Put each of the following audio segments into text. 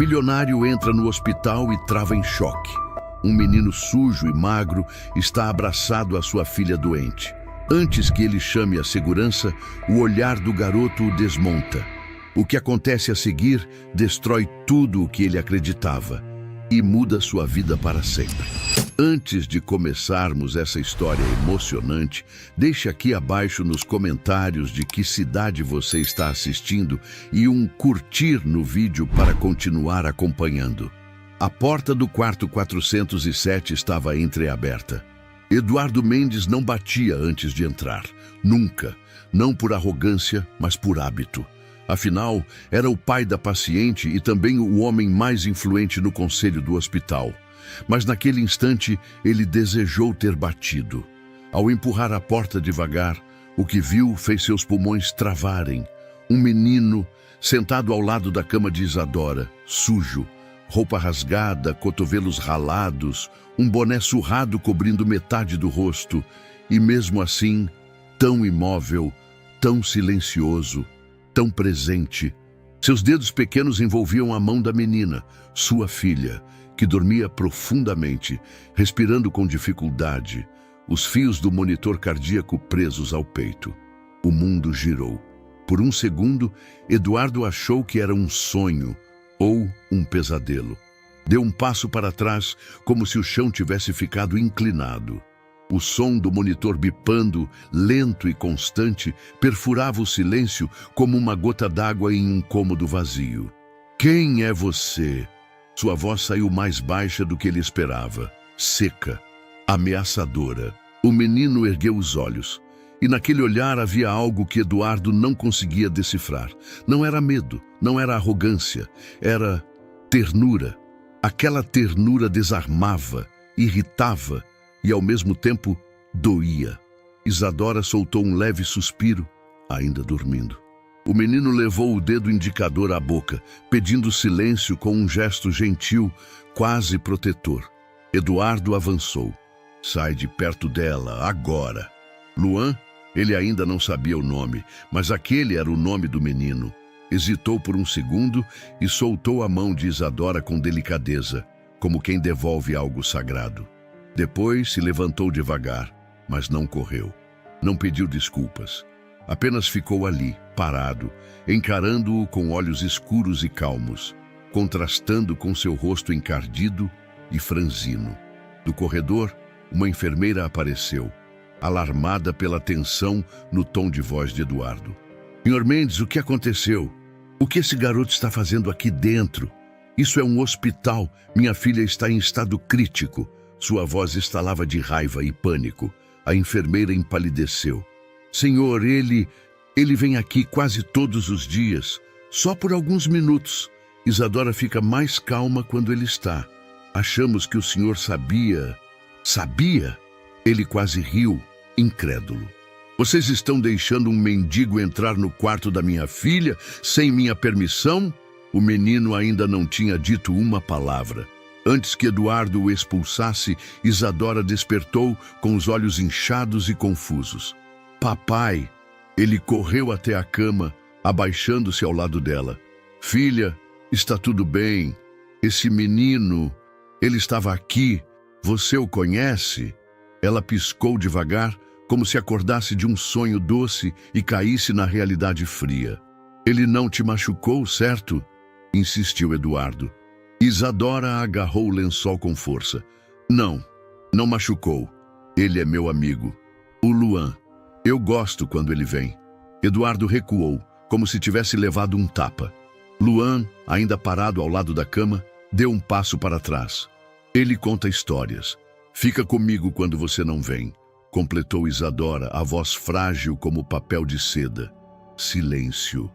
milionário entra no hospital e trava em choque. Um menino sujo e magro está abraçado à sua filha doente. Antes que ele chame a segurança, o olhar do garoto o desmonta. O que acontece a seguir destrói tudo o que ele acreditava e muda sua vida para sempre. Antes de começarmos essa história emocionante, deixe aqui abaixo nos comentários de que cidade você está assistindo e um curtir no vídeo para continuar acompanhando. A porta do quarto 407 estava entreaberta. Eduardo Mendes não batia antes de entrar. Nunca. Não por arrogância, mas por hábito. Afinal, era o pai da paciente e também o homem mais influente no conselho do hospital. Mas naquele instante, ele desejou ter batido. Ao empurrar a porta devagar, o que viu fez seus pulmões travarem. Um menino sentado ao lado da cama de Isadora, sujo, roupa rasgada, cotovelos ralados, um boné surrado cobrindo metade do rosto, e mesmo assim, tão imóvel, tão silencioso, tão presente. Seus dedos pequenos envolviam a mão da menina, sua filha, que dormia profundamente, respirando com dificuldade, os fios do monitor cardíaco presos ao peito. O mundo girou. Por um segundo, Eduardo achou que era um sonho ou um pesadelo. Deu um passo para trás, como se o chão tivesse ficado inclinado. O som do monitor bipando, lento e constante, perfurava o silêncio como uma gota d'água em um cômodo vazio. Quem é você? Sua voz saiu mais baixa do que ele esperava, seca, ameaçadora. O menino ergueu os olhos, e naquele olhar havia algo que Eduardo não conseguia decifrar. Não era medo, não era arrogância, era ternura. Aquela ternura desarmava, irritava e, ao mesmo tempo, doía. Isadora soltou um leve suspiro, ainda dormindo. O menino levou o dedo indicador à boca, pedindo silêncio com um gesto gentil, quase protetor. Eduardo avançou. Sai de perto dela, agora. Luan? Ele ainda não sabia o nome, mas aquele era o nome do menino. Hesitou por um segundo e soltou a mão de Isadora com delicadeza, como quem devolve algo sagrado. Depois se levantou devagar, mas não correu. Não pediu desculpas. Apenas ficou ali, parado, encarando-o com olhos escuros e calmos, contrastando com seu rosto encardido e franzino. Do corredor, uma enfermeira apareceu, alarmada pela tensão no tom de voz de Eduardo. Senhor Mendes, o que aconteceu? O que esse garoto está fazendo aqui dentro? Isso é um hospital. Minha filha está em estado crítico. Sua voz estalava de raiva e pânico. A enfermeira empalideceu. Senhor, ele vem aqui quase todos os dias, só por alguns minutos. Isadora fica mais calma quando ele está. Achamos que o senhor sabia. Sabia? Ele quase riu, incrédulo. Vocês estão deixando um mendigo entrar no quarto da minha filha sem minha permissão? O menino ainda não tinha dito uma palavra. Antes que Eduardo o expulsasse, Isadora despertou com os olhos inchados e confusos. Papai! Ele correu até a cama, abaixando-se ao lado dela. Filha, está tudo bem. Esse menino, ele estava aqui. Você o conhece? Ela piscou devagar, como se acordasse de um sonho doce e caísse na realidade fria. Ele não te machucou, certo? Insistiu Eduardo. Isadora agarrou o lençol com força. Não, não machucou. Ele é meu amigo. O Luan. Eu gosto quando ele vem. Eduardo recuou, como se tivesse levado um tapa. Luan, ainda parado ao lado da cama, deu um passo para trás. Ele conta histórias. Fica comigo quando você não vem, completou Isadora, a voz frágil como papel de seda. Silêncio.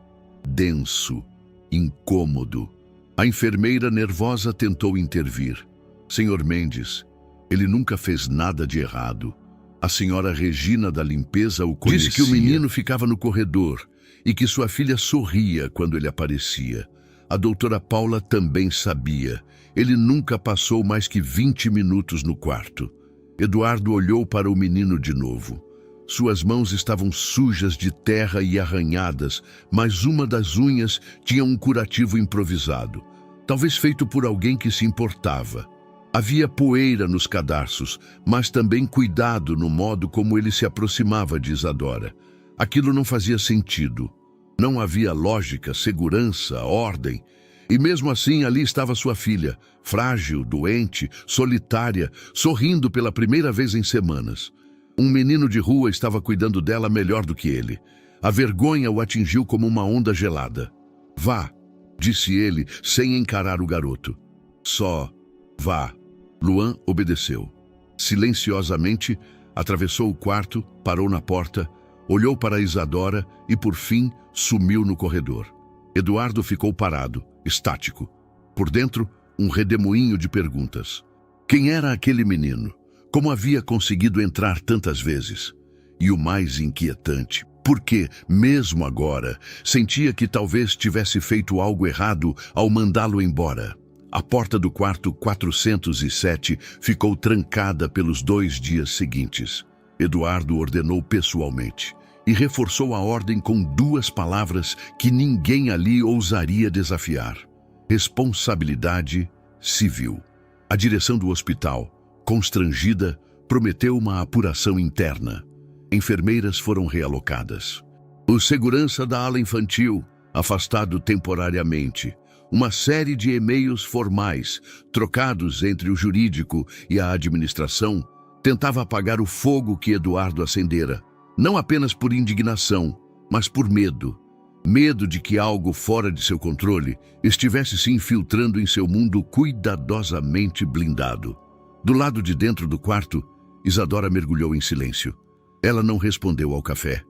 Denso. Incômodo. A enfermeira nervosa tentou intervir. Senhor Mendes, ele nunca fez nada de errado. A senhora Regina da limpeza o conhecia. Disse que o menino ficava no corredor e que sua filha sorria quando ele aparecia. A doutora Paula também sabia. Ele nunca passou mais que 20 minutos no quarto. Eduardo olhou para o menino de novo. Suas mãos estavam sujas de terra e arranhadas, mas uma das unhas tinha um curativo improvisado. talvez feito por alguém que se importava. Havia poeira nos cadarços, mas também cuidado no modo como ele se aproximava de Isadora. Aquilo não fazia sentido. Não havia lógica, segurança, ordem. E mesmo assim ali estava sua filha, frágil, doente, solitária, sorrindo pela primeira vez em semanas. Um menino de rua estava cuidando dela melhor do que ele. A vergonha o atingiu como uma onda gelada. "Vá", disse ele, sem encarar o garoto. "Só vá." Luan obedeceu. Silenciosamente, atravessou o quarto, parou na porta, olhou para Isadora e, por fim, sumiu no corredor. Eduardo ficou parado, estático. Por dentro, um redemoinho de perguntas. Quem era aquele menino? Como havia conseguido entrar tantas vezes? E o mais inquietante, porque, mesmo agora, sentia que talvez tivesse feito algo errado ao mandá-lo embora. A porta do quarto 407 ficou trancada pelos 2 dias seguintes. Eduardo ordenou pessoalmente e reforçou a ordem com 2 palavras que ninguém ali ousaria desafiar: responsabilidade civil. A direção do hospital, constrangida, prometeu uma apuração interna. Enfermeiras foram realocadas. O segurança da ala infantil, afastado temporariamente. Uma série de e-mails formais, trocados entre o jurídico e a administração, tentava apagar o fogo que Eduardo acendera, não apenas por indignação, mas por medo. Medo de que algo fora de seu controle estivesse se infiltrando em seu mundo cuidadosamente blindado. Do lado de dentro do quarto, Isadora mergulhou em silêncio. Ela não respondeu ao café,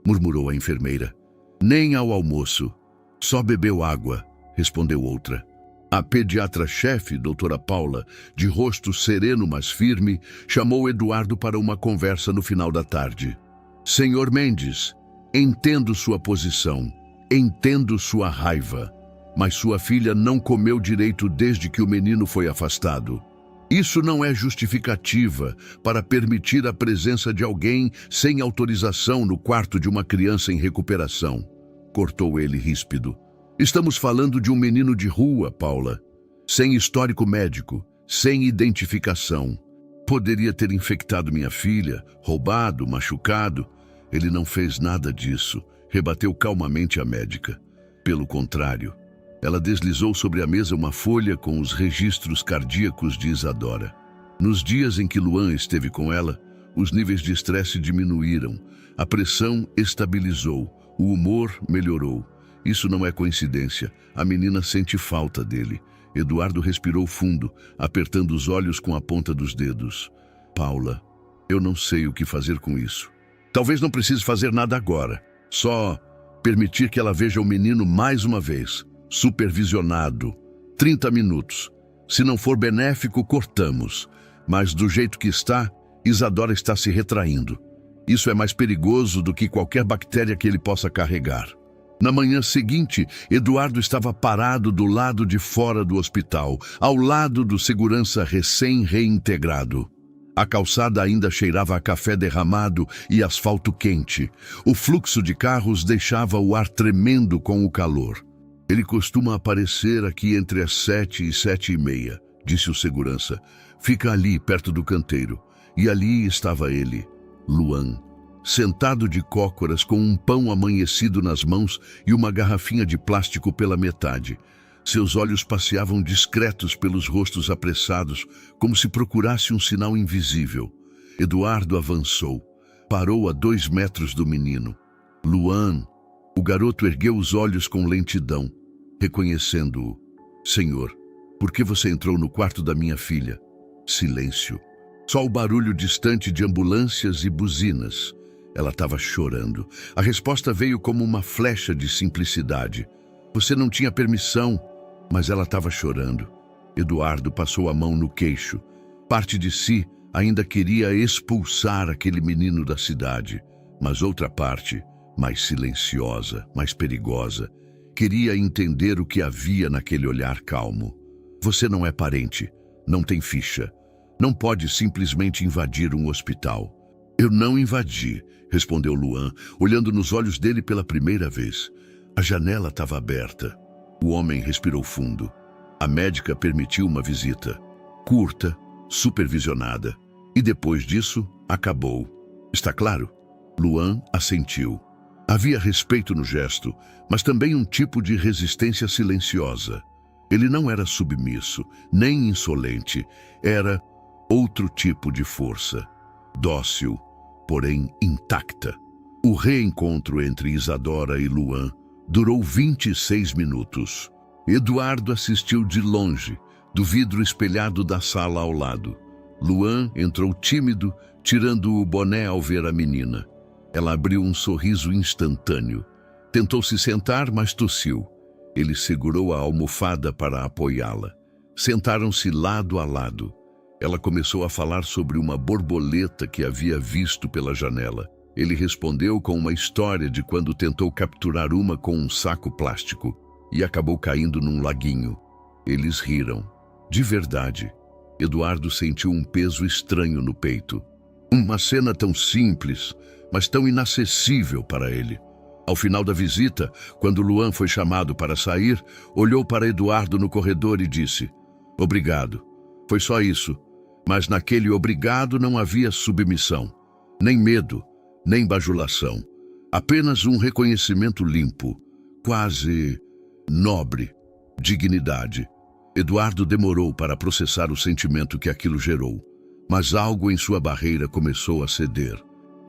murmurou a enfermeira. Nem ao almoço. Só bebeu água, respondeu outra. A pediatra-chefe, doutora Paula, de rosto sereno mas firme, chamou Eduardo para uma conversa no final da tarde. Senhor Mendes, entendo sua posição, entendo sua raiva, mas sua filha não comeu direito desde que o menino foi afastado. Isso não é justificativa para permitir a presença de alguém sem autorização no quarto de uma criança em recuperação, cortou ele ríspido. Estamos falando de um menino de rua, Paula, sem histórico médico, sem identificação. Poderia ter infectado minha filha, roubado, machucado. Ele não fez nada disso, rebateu calmamente a médica. Pelo contrário, ela deslizou sobre a mesa uma folha com os registros cardíacos de Isadora. Nos dias em que Luan esteve com ela, os níveis de estresse diminuíram, a pressão estabilizou, o humor melhorou. Isso não é coincidência. A menina sente falta dele. Eduardo respirou fundo, apertando os olhos com a ponta dos dedos. Paula, eu não sei o que fazer com isso. Talvez não precise fazer nada agora. Só permitir que ela veja o menino mais uma vez. Supervisionado. 30 minutos. Se não for benéfico, cortamos. Mas do jeito que está, Isadora está se retraindo. Isso é mais perigoso do que qualquer bactéria que ele possa carregar. Na manhã seguinte, Eduardo estava parado do lado de fora do hospital, ao lado do segurança recém-reintegrado. A calçada ainda cheirava a café derramado e asfalto quente. O fluxo de carros deixava o ar tremendo com o calor. Ele costuma aparecer aqui entre as 7 e 7h30, disse o segurança. Fica ali, perto do canteiro. E ali estava ele, Luan, sentado de cócoras com um pão amanhecido nas mãos e uma garrafinha de plástico pela metade. Seus olhos passeavam discretos pelos rostos apressados, como se procurasse um sinal invisível. Eduardo avançou. Parou a 2 metros do menino. Luan. O garoto ergueu os olhos com lentidão, reconhecendo-o. Senhor, por que você entrou no quarto da minha filha? Silêncio. Só o barulho distante de ambulâncias e buzinas. Ela estava chorando. A resposta veio como uma flecha de simplicidade. Você não tinha permissão, mas ela estava chorando. Eduardo passou a mão no queixo. Parte de si ainda queria expulsar aquele menino da cidade, mas outra parte, mais silenciosa, mais perigosa, queria entender o que havia naquele olhar calmo. Você não é parente, não tem ficha, não pode simplesmente invadir um hospital. Eu não invadi, respondeu Luan, olhando nos olhos dele pela primeira vez. A janela estava aberta. O homem respirou fundo. A médica permitiu uma visita, curta, supervisionada, e depois disso, acabou. Está claro? Luan assentiu. Havia respeito no gesto, mas também um tipo de resistência silenciosa. Ele não era submisso, nem insolente. Era outro tipo de força. Dócil, porém intacta. O reencontro entre Isadora e Luan durou 26 minutos. Eduardo assistiu de longe, do vidro espelhado da sala ao lado. Luan entrou tímido, tirando o boné ao ver a menina. Ela abriu um sorriso instantâneo. Tentou se sentar, mas tossiu. Ele segurou a almofada para apoiá-la. Sentaram-se lado a lado. Ela começou a falar sobre uma borboleta que havia visto pela janela. Ele respondeu com uma história de quando tentou capturar uma com um saco plástico e acabou caindo num laguinho. Eles riram. De verdade. Eduardo sentiu um peso estranho no peito. Uma cena tão simples, mas tão inacessível para ele. Ao final da visita, quando Luan foi chamado para sair, olhou para Eduardo no corredor e disse: "Obrigado. Foi só isso." Mas naquele obrigado não havia submissão, nem medo, nem bajulação. Apenas um reconhecimento limpo, quase nobre, dignidade. Eduardo demorou para processar o sentimento que aquilo gerou, mas algo em sua barreira começou a ceder.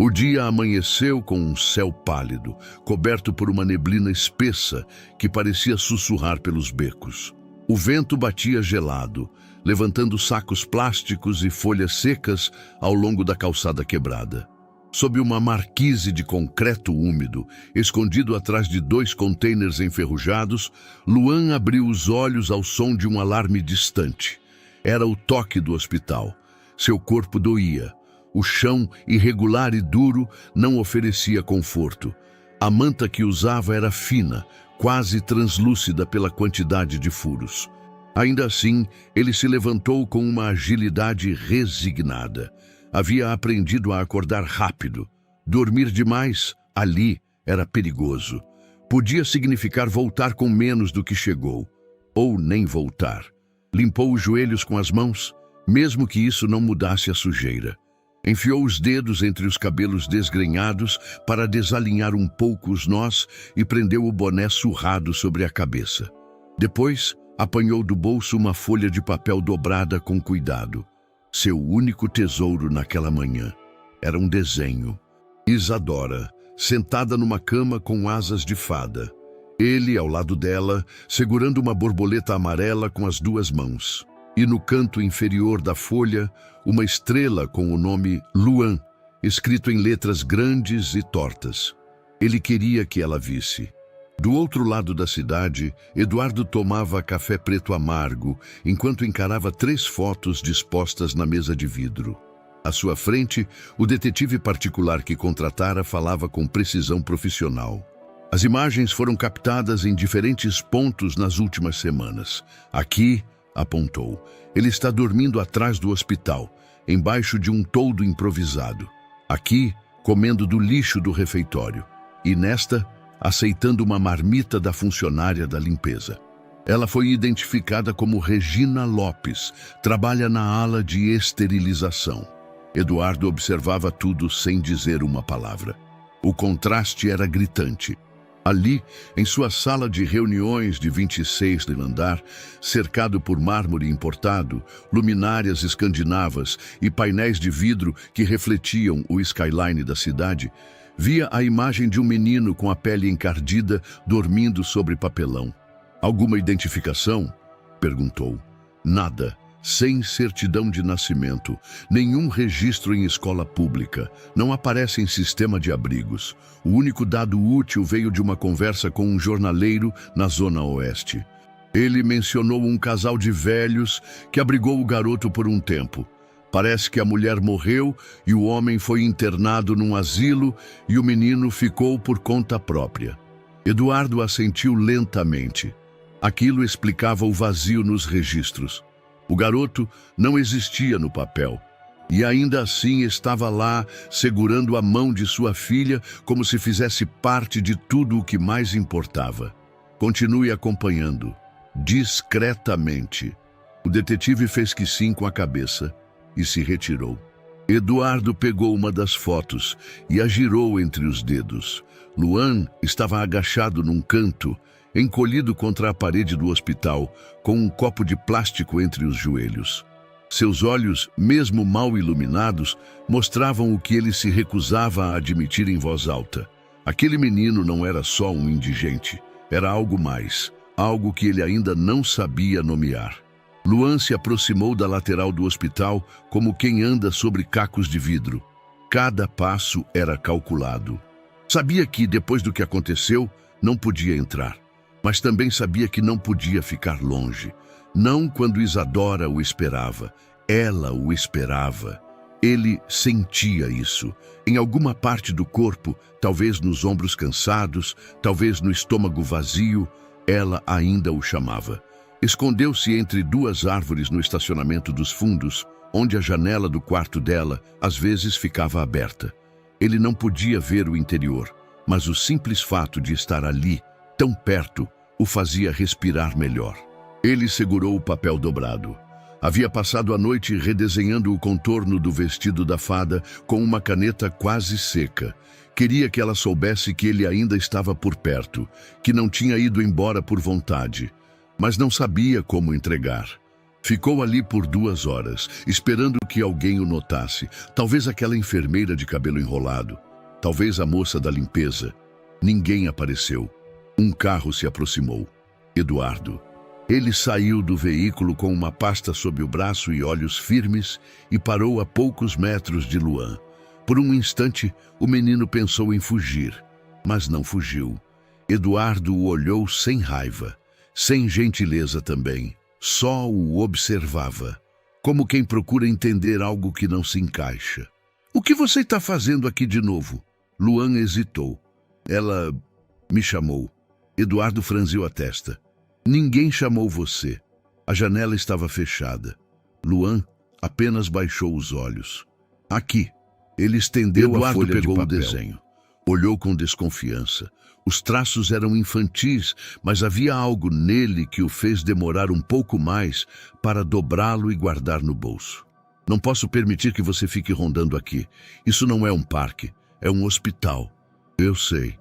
O dia amanheceu com um céu pálido, coberto por uma neblina espessa que parecia sussurrar pelos becos. O vento batia gelado, levantando sacos plásticos e folhas secas ao longo da calçada quebrada. Sob uma marquise de concreto úmido, escondido atrás de 2 contêineres enferrujados, Luan abriu os olhos ao som de um alarme distante. Era o toque do hospital. Seu corpo doía. O chão, irregular e duro, não oferecia conforto. A manta que usava era fina, quase translúcida pela quantidade de furos. Ainda assim, ele se levantou com uma agilidade resignada. Havia aprendido a acordar rápido. Dormir demais, ali, era perigoso. Podia significar voltar com menos do que chegou. Ou nem voltar. Limpou os joelhos com as mãos, mesmo que isso não mudasse a sujeira. Enfiou os dedos entre os cabelos desgrenhados para desalinhar um pouco os nós e prendeu o boné surrado sobre a cabeça. Depois, apanhou do bolso uma folha de papel dobrada com cuidado. Seu único tesouro naquela manhã era um desenho. Isadora, sentada numa cama com asas de fada. Ele, ao lado dela, segurando uma borboleta amarela com as 2 mãos. E no canto inferior da folha, uma estrela com o nome Luan, escrito em letras grandes e tortas. Ele queria que ela visse. Do outro lado da cidade, Eduardo tomava café preto amargo, enquanto encarava 3 fotos dispostas na mesa de vidro. À sua frente, o detetive particular que contratara falava com precisão profissional. As imagens foram captadas em diferentes pontos nas últimas semanas. Aqui, apontou, ele está dormindo atrás do hospital, embaixo de um toldo improvisado. Aqui, comendo do lixo do refeitório. E nesta, aceitando uma marmita da funcionária da limpeza. Ela foi identificada como Regina Lopes, trabalha na ala de esterilização. Eduardo observava tudo sem dizer uma palavra. O contraste era gritante. Ali, em sua sala de reuniões de 26º andar, cercado por mármore importado, luminárias escandinavas e painéis de vidro que refletiam o skyline da cidade, via a imagem de um menino com a pele encardida dormindo sobre papelão. "Alguma identificação?" perguntou. "Nada. Sem certidão de nascimento. Nenhum registro em escola pública. Não aparece em sistema de abrigos. O único dado útil veio de uma conversa com um jornaleiro na Zona Oeste. Ele mencionou um casal de velhos que abrigou o garoto por um tempo. Parece que a mulher morreu e o homem foi internado num asilo e o menino ficou por conta própria." Eduardo assentiu lentamente. Aquilo explicava o vazio nos registros. O garoto não existia no papel. E ainda assim estava lá, segurando a mão de sua filha como se fizesse parte de tudo o que mais importava. "Continue acompanhando. discretamente. O detetive fez que sim com a cabeça e se retirou. Eduardo pegou uma das fotos e a girou entre os dedos. Luan estava agachado num canto, encolhido contra a parede do hospital, com um copo de plástico entre os joelhos. Seus olhos, mesmo mal iluminados, mostravam o que ele se recusava a admitir em voz alta. Aquele menino não era só um indigente, era algo mais, algo que ele ainda não sabia nomear. Luan se aproximou da lateral do hospital como quem anda sobre cacos de vidro. Cada passo era calculado. Sabia que, depois do que aconteceu, não podia entrar, mas também sabia que não podia ficar longe. Não quando Isadora o esperava. Ela o esperava. Ele sentia isso. Em alguma parte do corpo, talvez nos ombros cansados, talvez no estômago vazio, ela ainda o chamava. Escondeu-se entre duas árvores no estacionamento dos fundos, onde a janela do quarto dela, às vezes, ficava aberta. Ele não podia ver o interior, mas o simples fato de estar ali, tão perto, o fazia respirar melhor. Ele segurou o papel dobrado. Havia passado a noite redesenhando o contorno do vestido da fada com uma caneta quase seca. Queria que ela soubesse que ele ainda estava por perto, que não tinha ido embora por vontade, mas não sabia como entregar. Ficou ali por 2 horas, esperando que alguém o notasse. Talvez aquela enfermeira de cabelo enrolado, talvez a moça da limpeza. Ninguém apareceu. Um carro se aproximou. Eduardo. Ele saiu do veículo com uma pasta sob o braço e olhos firmes e parou a poucos metros de Luan. Por um instante, o menino pensou em fugir, mas não fugiu. Eduardo o olhou sem raiva, sem gentileza também. Só o observava, como quem procura entender algo que não se encaixa. "O que você está fazendo aqui de novo?" Luan hesitou. "Ela me chamou." Eduardo franziu a testa. "Ninguém chamou você. A janela estava fechada." Luan apenas baixou os olhos. "Aqui." Ele estendeu a folha de papel. O desenho. Olhou com desconfiança. Os traços eram infantis, mas havia algo nele que o fez demorar um pouco mais para dobrá-lo e guardar no bolso. "Não posso permitir que você fique rondando aqui. Isso não é um parque, é um hospital." "Eu sei.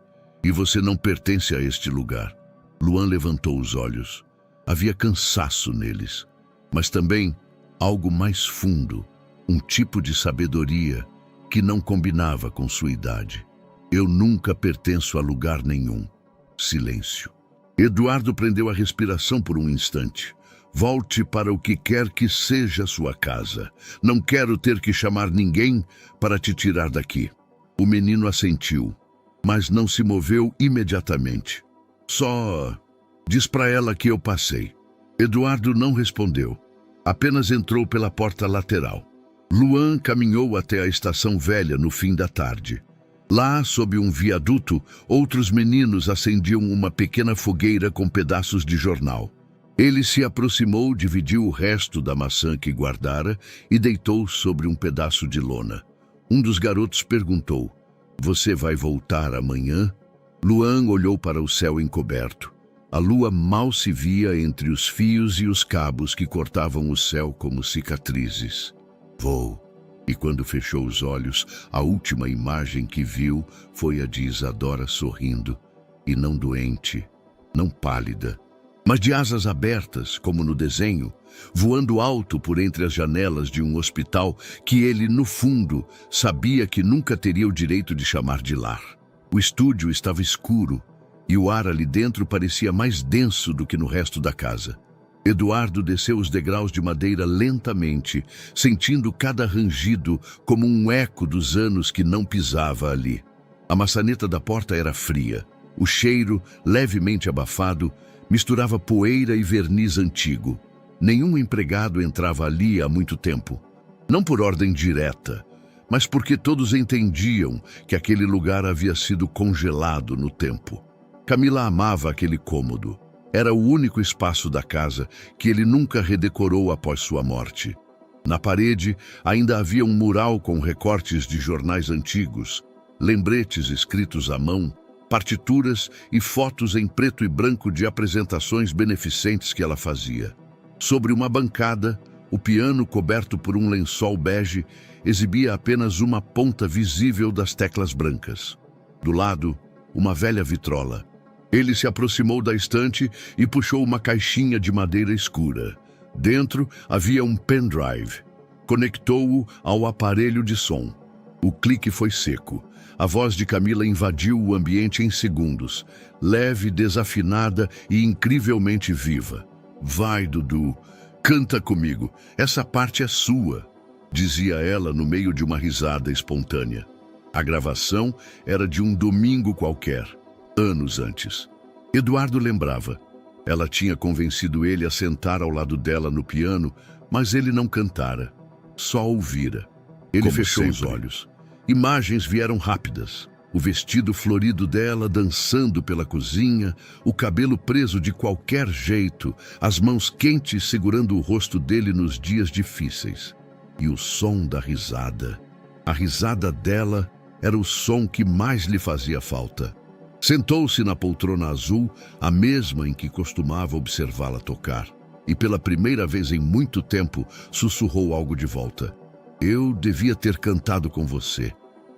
E você não pertence a este lugar." Luan levantou os olhos. Havia cansaço neles, mas também algo mais fundo, um tipo de sabedoria que não combinava com sua idade. "Eu nunca pertenço a lugar nenhum." Silêncio. Eduardo prendeu a respiração por um instante. "Volte para o que quer que seja sua casa. Não quero ter que chamar ninguém para te tirar daqui." O menino assentiu, mas não se moveu imediatamente. "Só diz para ela que eu passei." Eduardo não respondeu. Apenas entrou pela porta lateral. Luan caminhou até a estação velha no fim da tarde. Lá, sob um viaduto, outros meninos acendiam uma pequena fogueira com pedaços de jornal. Ele se aproximou, dividiu o resto da maçã que guardara e deitou sobre um pedaço de lona. Um dos garotos perguntou: "Você vai voltar amanhã?" Luan olhou para o céu encoberto. A lua mal se via entre os fios e os cabos que cortavam o céu como cicatrizes. "Vou." E quando fechou os olhos, a última imagem que viu foi a de Isadora sorrindo, e não doente, não pálida, mas de asas abertas, como no desenho, voando alto por entre as janelas de um hospital que ele, no fundo, sabia que nunca teria o direito de chamar de lar. O estúdio estava escuro, e o ar ali dentro parecia mais denso do que no resto da casa. Eduardo desceu os degraus de madeira lentamente, sentindo cada rangido como um eco dos anos que não pisava ali. A maçaneta da porta era fria. O cheiro, levemente abafado, misturava poeira e verniz antigo. Nenhum empregado entrava ali há muito tempo. Não por ordem direta, mas porque todos entendiam que aquele lugar havia sido congelado no tempo. Camila amava aquele cômodo. Era o único espaço da casa que ele nunca redecorou após sua morte. Na parede ainda havia um mural com recortes de jornais antigos, lembretes escritos à mão, partituras e fotos em preto e branco de apresentações beneficentes que ela fazia. Sobre uma bancada, o piano, coberto por um lençol bege, exibia apenas uma ponta visível das teclas brancas. Do lado, uma velha vitrola. Ele se aproximou da estante e puxou uma caixinha de madeira escura. Dentro havia um pendrive. Conectou-o ao aparelho de som. O clique foi seco. A voz de Camila invadiu o ambiente em segundos, leve, desafinada e incrivelmente viva. Vai, Dudu, canta comigo, essa parte é sua, dizia ela no meio de uma risada espontânea. A gravação era de um domingo qualquer, anos antes. Eduardo lembrava. Ela tinha convencido ele a sentar ao lado dela no piano, mas ele não cantara, só ouvira. Ele fechou os olhos. Imagens vieram rápidas. O vestido florido dela dançando pela cozinha, o cabelo preso de qualquer jeito, as mãos quentes segurando o rosto dele nos dias difíceis. E o som da risada. A risada dela era o som que mais lhe fazia falta. Sentou-se na poltrona azul, a mesma em que costumava observá-la tocar, e pela primeira vez em muito tempo sussurrou algo de volta. Eu devia ter cantado com você.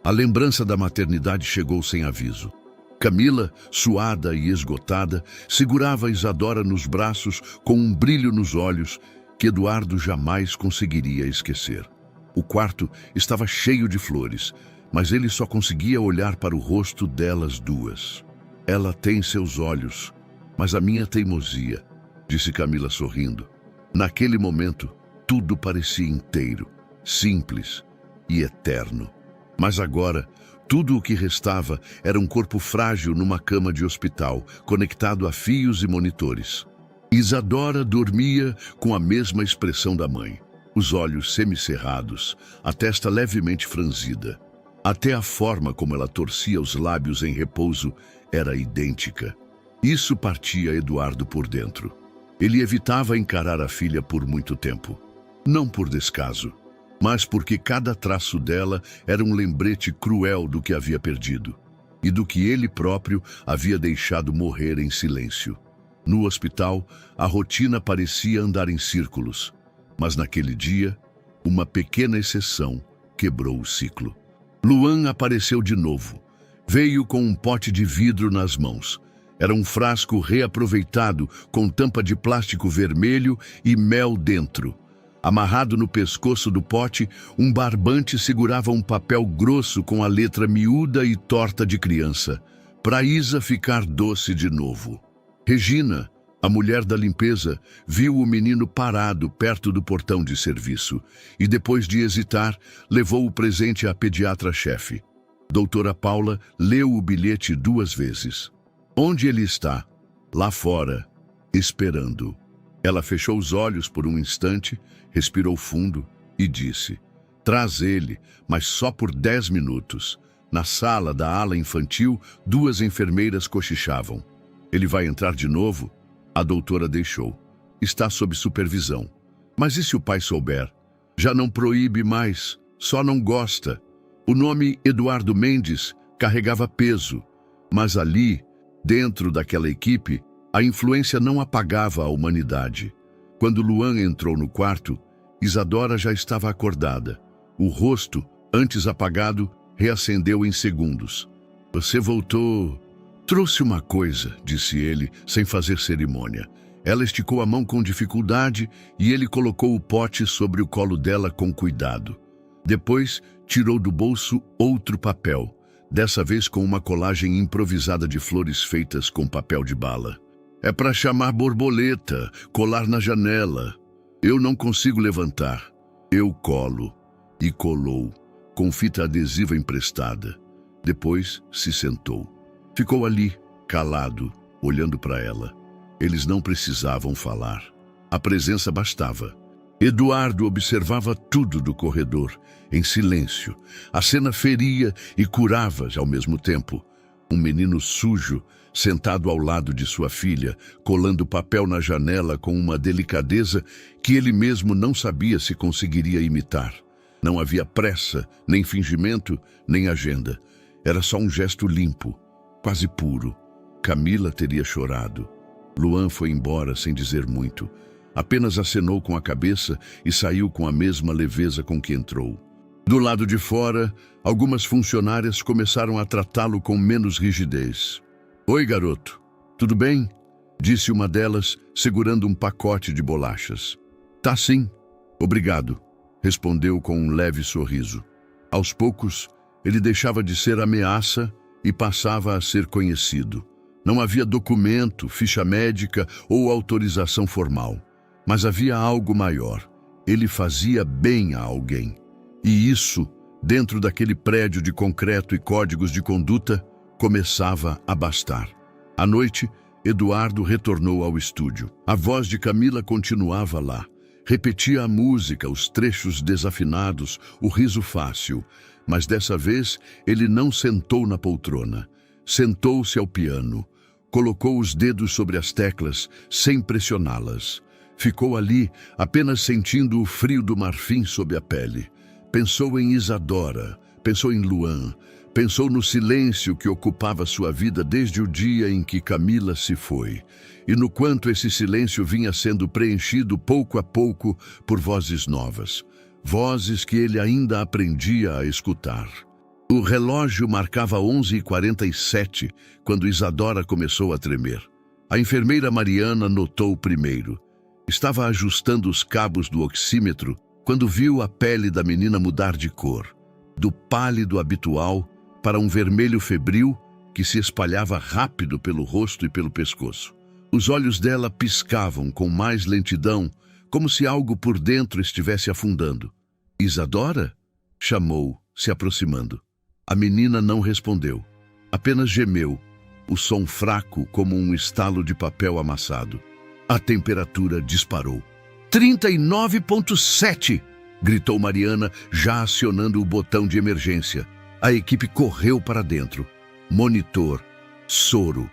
A lembrança da maternidade chegou sem aviso. Camila, suada e esgotada, segurava Isadora nos braços com um brilho nos olhos que Eduardo jamais conseguiria esquecer. O quarto estava cheio de flores, mas ele só conseguia olhar para o rosto delas duas. Ela tem seus olhos, mas a minha teimosia, disse Camila sorrindo. Naquele momento, tudo parecia inteiro, simples e eterno. Mas agora, tudo o que restava era um corpo frágil numa cama de hospital, conectado a fios e monitores. Isadora dormia com a mesma expressão da mãe, os olhos semicerrados, a testa levemente franzida. Até a forma como ela torcia os lábios em repouso era idêntica. Isso partia Eduardo por dentro. Ele evitava encarar a filha por muito tempo. Não por descaso, mas porque cada traço dela era um lembrete cruel do que havia perdido e do que ele próprio havia deixado morrer em silêncio. No hospital, a rotina parecia andar em círculos, mas naquele dia, uma pequena exceção quebrou o ciclo. Luan apareceu de novo. Veio com um pote de vidro nas mãos. Era um frasco reaproveitado com tampa de plástico vermelho e mel dentro. Amarrado no pescoço do pote, um barbante segurava um papel grosso com a letra miúda e torta de criança, para Isa ficar doce de novo. Regina, a mulher da limpeza, viu o menino parado perto do portão de serviço e, depois de hesitar, levou o presente à pediatra-chefe. Doutora Paula leu o bilhete 2 vezes. Onde ele está? Lá fora, esperando. Ela fechou os olhos por um instante, respirou fundo e disse: traz ele, mas só por 10 minutos. Na sala da ala infantil, 2 enfermeiras cochichavam. Ele vai entrar de novo? A doutora deixou. Está sob supervisão. Mas e se o pai souber? Já não proíbe mais, só não gosta. O nome Eduardo Mendes carregava peso, mas ali, dentro daquela equipe, a influência não apagava a humanidade. Quando Luan entrou no quarto, Isadora já estava acordada. O rosto, antes apagado, reacendeu em segundos. Você voltou... Trouxe uma coisa, disse ele, sem fazer cerimônia. Ela esticou a mão com dificuldade e ele colocou o pote sobre o colo dela com cuidado. Depois, tirou do bolso outro papel, dessa vez com uma colagem improvisada de flores feitas com papel de bala. É para chamar borboleta, colar na janela. Eu não consigo levantar. Eu colo. E colou, com fita adesiva emprestada. Depois se sentou. Ficou ali, calado, olhando para ela. Eles não precisavam falar. A presença bastava. Eduardo observava tudo do corredor, em silêncio. A cena feria e curava ao mesmo tempo. Um menino sujo, sentado ao lado de sua filha, colando papel na janela com uma delicadeza que ele mesmo não sabia se conseguiria imitar. Não havia pressa, nem fingimento, nem agenda. Era só um gesto limpo. quase puro. Camila teria chorado. Luan foi embora sem dizer muito. Apenas acenou com a cabeça e saiu com a mesma leveza com que entrou. Do lado de fora, algumas funcionárias começaram a tratá-lo com menos rigidez. "Oi, garoto. Tudo bem?" disse uma delas, segurando um pacote de bolachas. "Tá sim. Obrigado", respondeu com um leve sorriso. Aos poucos, ele deixava de ser ameaça e passava a ser conhecido. Não havia documento, ficha médica ou autorização formal. Mas havia algo maior. Ele fazia bem a alguém. E isso, dentro daquele prédio de concreto e códigos de conduta, começava a bastar. À noite, Eduardo retornou ao estúdio. A voz de Camila continuava lá. Repetia a música, os trechos desafinados, o riso fácil. Mas dessa vez, ele não sentou na poltrona. Sentou-se ao piano. Colocou os dedos sobre as teclas, sem pressioná-las. Ficou ali, apenas sentindo o frio do marfim sob a pele. Pensou em Isadora, pensou em Luan, pensou no silêncio que ocupava sua vida desde o dia em que Camila se foi, e no quanto esse silêncio vinha sendo preenchido pouco a pouco por vozes novas, vozes que ele ainda aprendia a escutar. O relógio marcava 11h47 quando Isadora começou a tremer. A enfermeira Mariana notou primeiro. Estava ajustando os cabos do oxímetro quando viu a pele da menina mudar de cor, do pálido habitual para um vermelho febril que se espalhava rápido pelo rosto e pelo pescoço. Os olhos dela piscavam com mais lentidão, como se algo por dentro estivesse afundando. "Isadora?" chamou, se aproximando. A menina não respondeu, apenas gemeu, o som fraco como um estalo de papel amassado. A temperatura disparou. 39,7! gritou Mariana, já acionando o botão de emergência. A equipe correu para dentro. Monitor, soro,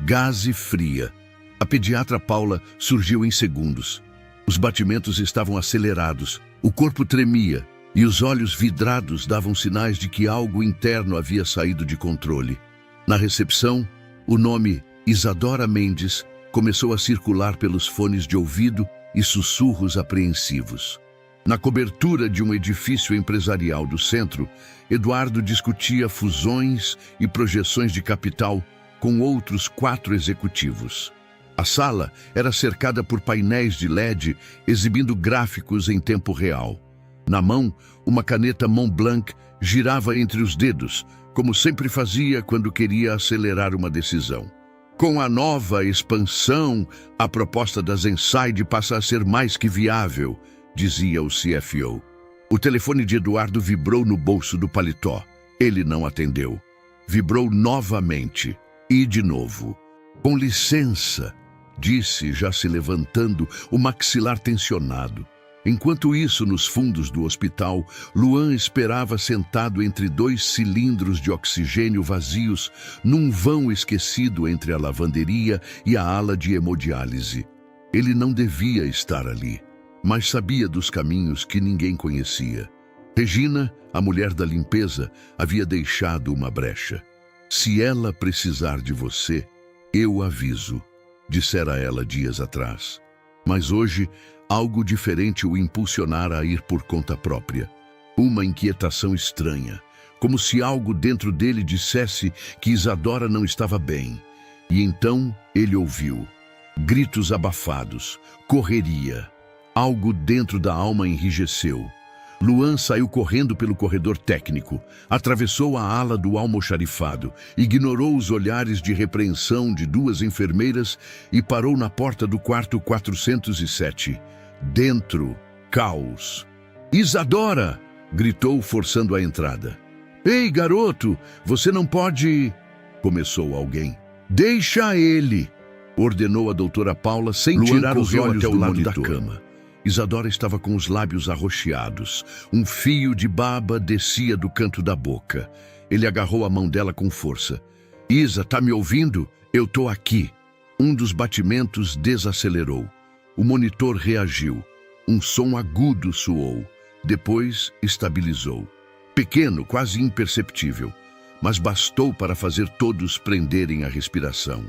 gase fria. A pediatra Paula surgiu em segundos. Os batimentos estavam acelerados, o corpo tremia e os olhos vidrados davam sinais de que algo interno havia saído de controle. Na recepção, o nome Isadora Mendes começou a circular pelos fones de ouvido e sussurros apreensivos. Na cobertura de um edifício empresarial do centro, Eduardo discutia fusões e projeções de capital com outros 4 executivos. A sala era cercada por painéis de LED exibindo gráficos em tempo real. Na mão, uma caneta Montblanc girava entre os dedos, como sempre fazia quando queria acelerar uma decisão. Com a nova expansão, a proposta da Zenside passa a ser mais que viável, dizia o CFO. O telefone de Eduardo vibrou no bolso do paletó. Ele não atendeu. Vibrou novamente. E de novo. "Com licença", disse, já se levantando, o maxilar tensionado. Enquanto isso, nos fundos do hospital, Luan esperava sentado entre 2 cilindros de oxigênio vazios, num vão esquecido entre a lavanderia e a ala de hemodiálise. Ele não devia estar ali, mas sabia dos caminhos que ninguém conhecia. Regina, a mulher da limpeza, havia deixado uma brecha. "Se ela precisar de você, eu aviso", dissera ela dias atrás. Mas hoje, algo diferente o impulsionara a ir por conta própria. Uma inquietação estranha, como se algo dentro dele dissesse que Isadora não estava bem. E então ele ouviu. Gritos abafados, correria. Algo dentro da alma enrijeceu. Luan saiu correndo pelo corredor técnico, atravessou a ala do almoxarifado, ignorou os olhares de repreensão de 2 enfermeiras e parou na porta do quarto 407. Dentro, caos. "Isadora!" gritou, forçando a entrada. "Ei, garoto, você não pode..." começou alguém. "Deixa ele!" ordenou a doutora Paula, sem tirar os olhos do lado da cama. Isadora estava com os lábios arroxeados. Um fio de baba descia do canto da boca. Ele agarrou a mão dela com força. "Isa, tá me ouvindo? Eu tô aqui." Um dos batimentos desacelerou. O monitor reagiu. Um som agudo soou. Depois estabilizou. Pequeno, quase imperceptível. mas bastou para fazer todos prenderem a respiração.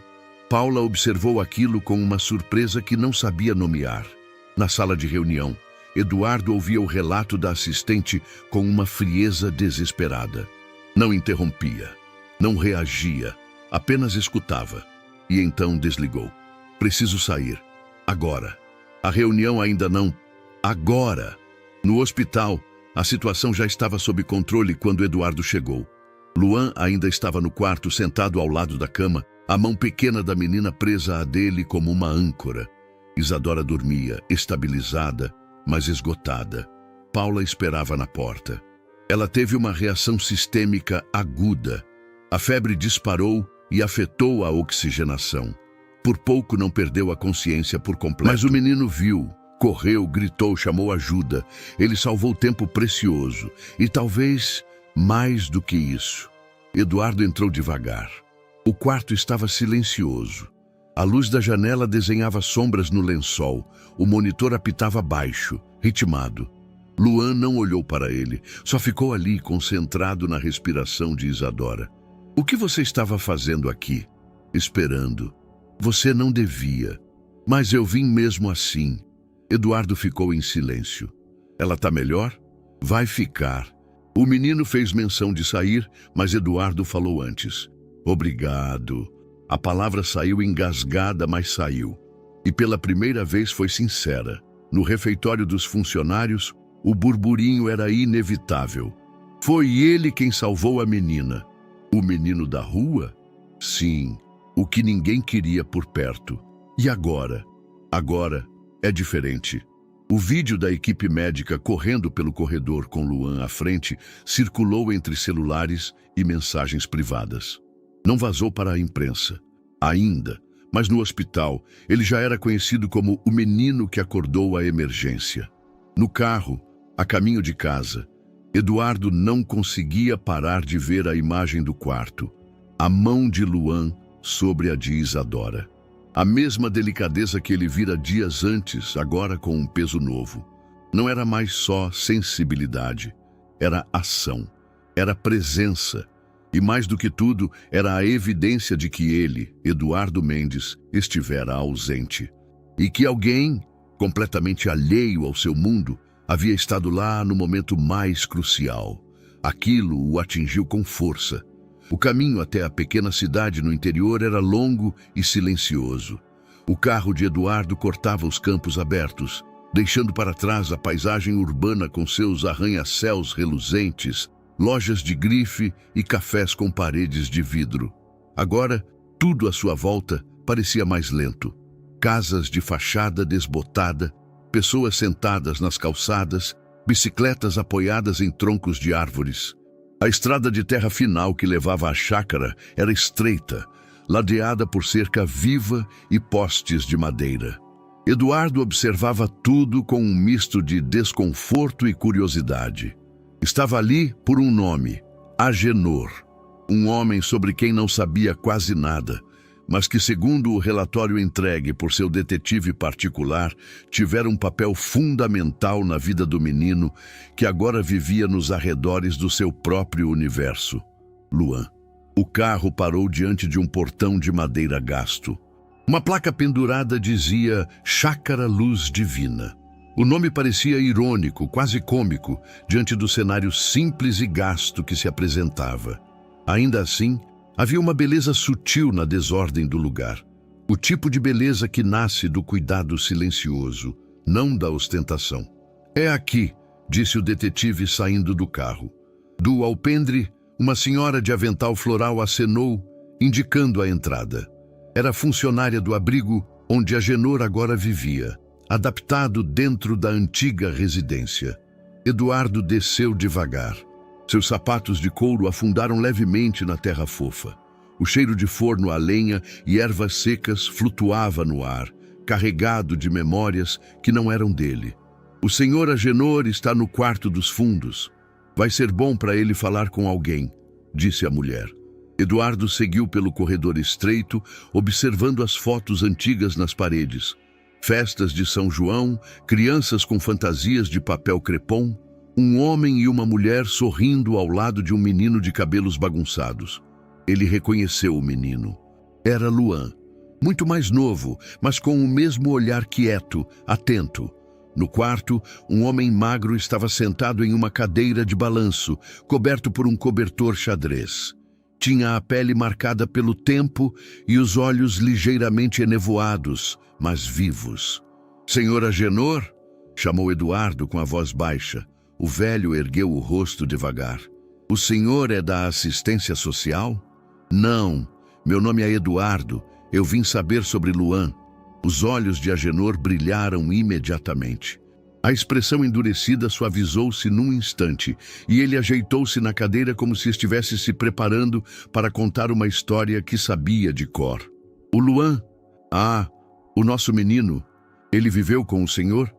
Paula observou aquilo com uma surpresa que não sabia nomear. Na sala de reunião, Eduardo ouvia o relato da assistente com uma frieza desesperada. Não interrompia, não reagia, apenas escutava. E então desligou. Preciso sair. Agora. A reunião ainda não. Agora. No hospital, a situação já estava sob controle quando Eduardo chegou. Luan ainda estava no quarto, sentado ao lado da cama, a mão pequena da menina presa à dele como uma âncora. Isadora dormia, estabilizada, mas esgotada. Paula esperava na porta. Ela teve uma reação sistêmica aguda. A febre disparou e afetou a oxigenação. Por pouco não perdeu a consciência por completo. Mas o menino viu, correu, gritou, chamou ajuda. Ele salvou tempo precioso. E talvez mais do que isso. Eduardo entrou devagar. O quarto estava silencioso. A luz da janela desenhava sombras no lençol. O monitor apitava baixo, ritmado. Luan não olhou para ele, só ficou ali concentrado na respiração de Isadora. O que você estava fazendo aqui? Esperando. Você não devia. Mas eu vim mesmo assim. Eduardo ficou em silêncio. Ela tá melhor? Vai ficar. O menino fez menção de sair, mas Eduardo falou antes. Obrigado. A palavra saiu engasgada, mas saiu. E pela primeira vez foi sincera. No refeitório dos funcionários, o burburinho era inevitável. Foi ele quem salvou a menina. O menino da rua? Sim, o que ninguém queria por perto. E agora? Agora é diferente. O vídeo da equipe médica correndo pelo corredor com Luan à frente circulou entre celulares e mensagens privadas. Não vazou para a imprensa, ainda, mas no hospital ele já era conhecido como o menino que acordou a emergência. No carro, a caminho de casa, Eduardo não conseguia parar de ver a imagem do quarto, a mão de Luan sobre a de Isadora. A mesma delicadeza que ele vira dias antes, agora com um peso novo. Não era mais só sensibilidade, era ação, era presença. E mais do que tudo, era a evidência de que ele, Eduardo Mendes, estivera ausente. E que alguém, completamente alheio ao seu mundo, havia estado lá no momento mais crucial. Aquilo o atingiu com força. O caminho até a pequena cidade no interior era longo e silencioso. O carro de Eduardo cortava os campos abertos, deixando para trás a paisagem urbana com seus arranha-céus reluzentes, lojas de grife e cafés com paredes de vidro. Agora, tudo à sua volta parecia mais lento. Casas de fachada desbotada, pessoas sentadas nas calçadas, bicicletas apoiadas em troncos de árvores. A estrada de terra final que levava à chácara era estreita, ladeada por cerca viva e postes de madeira. Eduardo observava tudo com um misto de desconforto e curiosidade. Estava ali por um nome, Agenor, um homem sobre quem não sabia quase nada, mas que, segundo o relatório entregue por seu detetive particular, tivera um papel fundamental na vida do menino que agora vivia nos arredores do seu próprio universo, Luan. O carro parou diante de um portão de madeira gasto. Uma placa pendurada dizia Chácara Luz Divina. O nome parecia irônico, quase cômico, diante do cenário simples e gasto que se apresentava. Ainda assim, havia uma beleza sutil na desordem do lugar. O tipo de beleza que nasce do cuidado silencioso, não da ostentação. É aqui, disse o detetive saindo do carro. Do alpendre, uma senhora de avental floral acenou, indicando a entrada. Era funcionária do abrigo onde Agenor agora vivia, adaptado dentro da antiga residência. Eduardo desceu devagar. Seus sapatos de couro afundaram levemente na terra fofa. O cheiro de forno a lenha e ervas secas flutuava no ar, carregado de memórias que não eram dele. O senhor Agenor está no quarto dos fundos. Vai ser bom para ele falar com alguém, disse a mulher. Eduardo seguiu pelo corredor estreito, observando as fotos antigas nas paredes. Festas de São João, crianças com fantasias de papel crepom, Um homem e uma mulher sorrindo ao lado de um menino de cabelos bagunçados. Ele reconheceu o menino. Era Luan, muito mais novo, mas com o mesmo olhar quieto, atento. No quarto, um homem magro estava sentado em uma cadeira de balanço, coberto por um cobertor xadrez. Tinha a pele marcada pelo tempo e os olhos ligeiramente enevoados, mas vivos. "Senhor Agenor?", chamou Eduardo com a voz baixa. O velho ergueu o rosto devagar. "O senhor é da assistência social?" "Não, meu nome é Eduardo. Eu vim saber sobre Luan." Os olhos de Agenor brilharam imediatamente. A expressão endurecida suavizou-se num instante e ele ajeitou-se na cadeira como se estivesse se preparando para contar uma história que sabia de cor. "O Luan? Ah, o nosso menino. Ele viveu com o senhor?"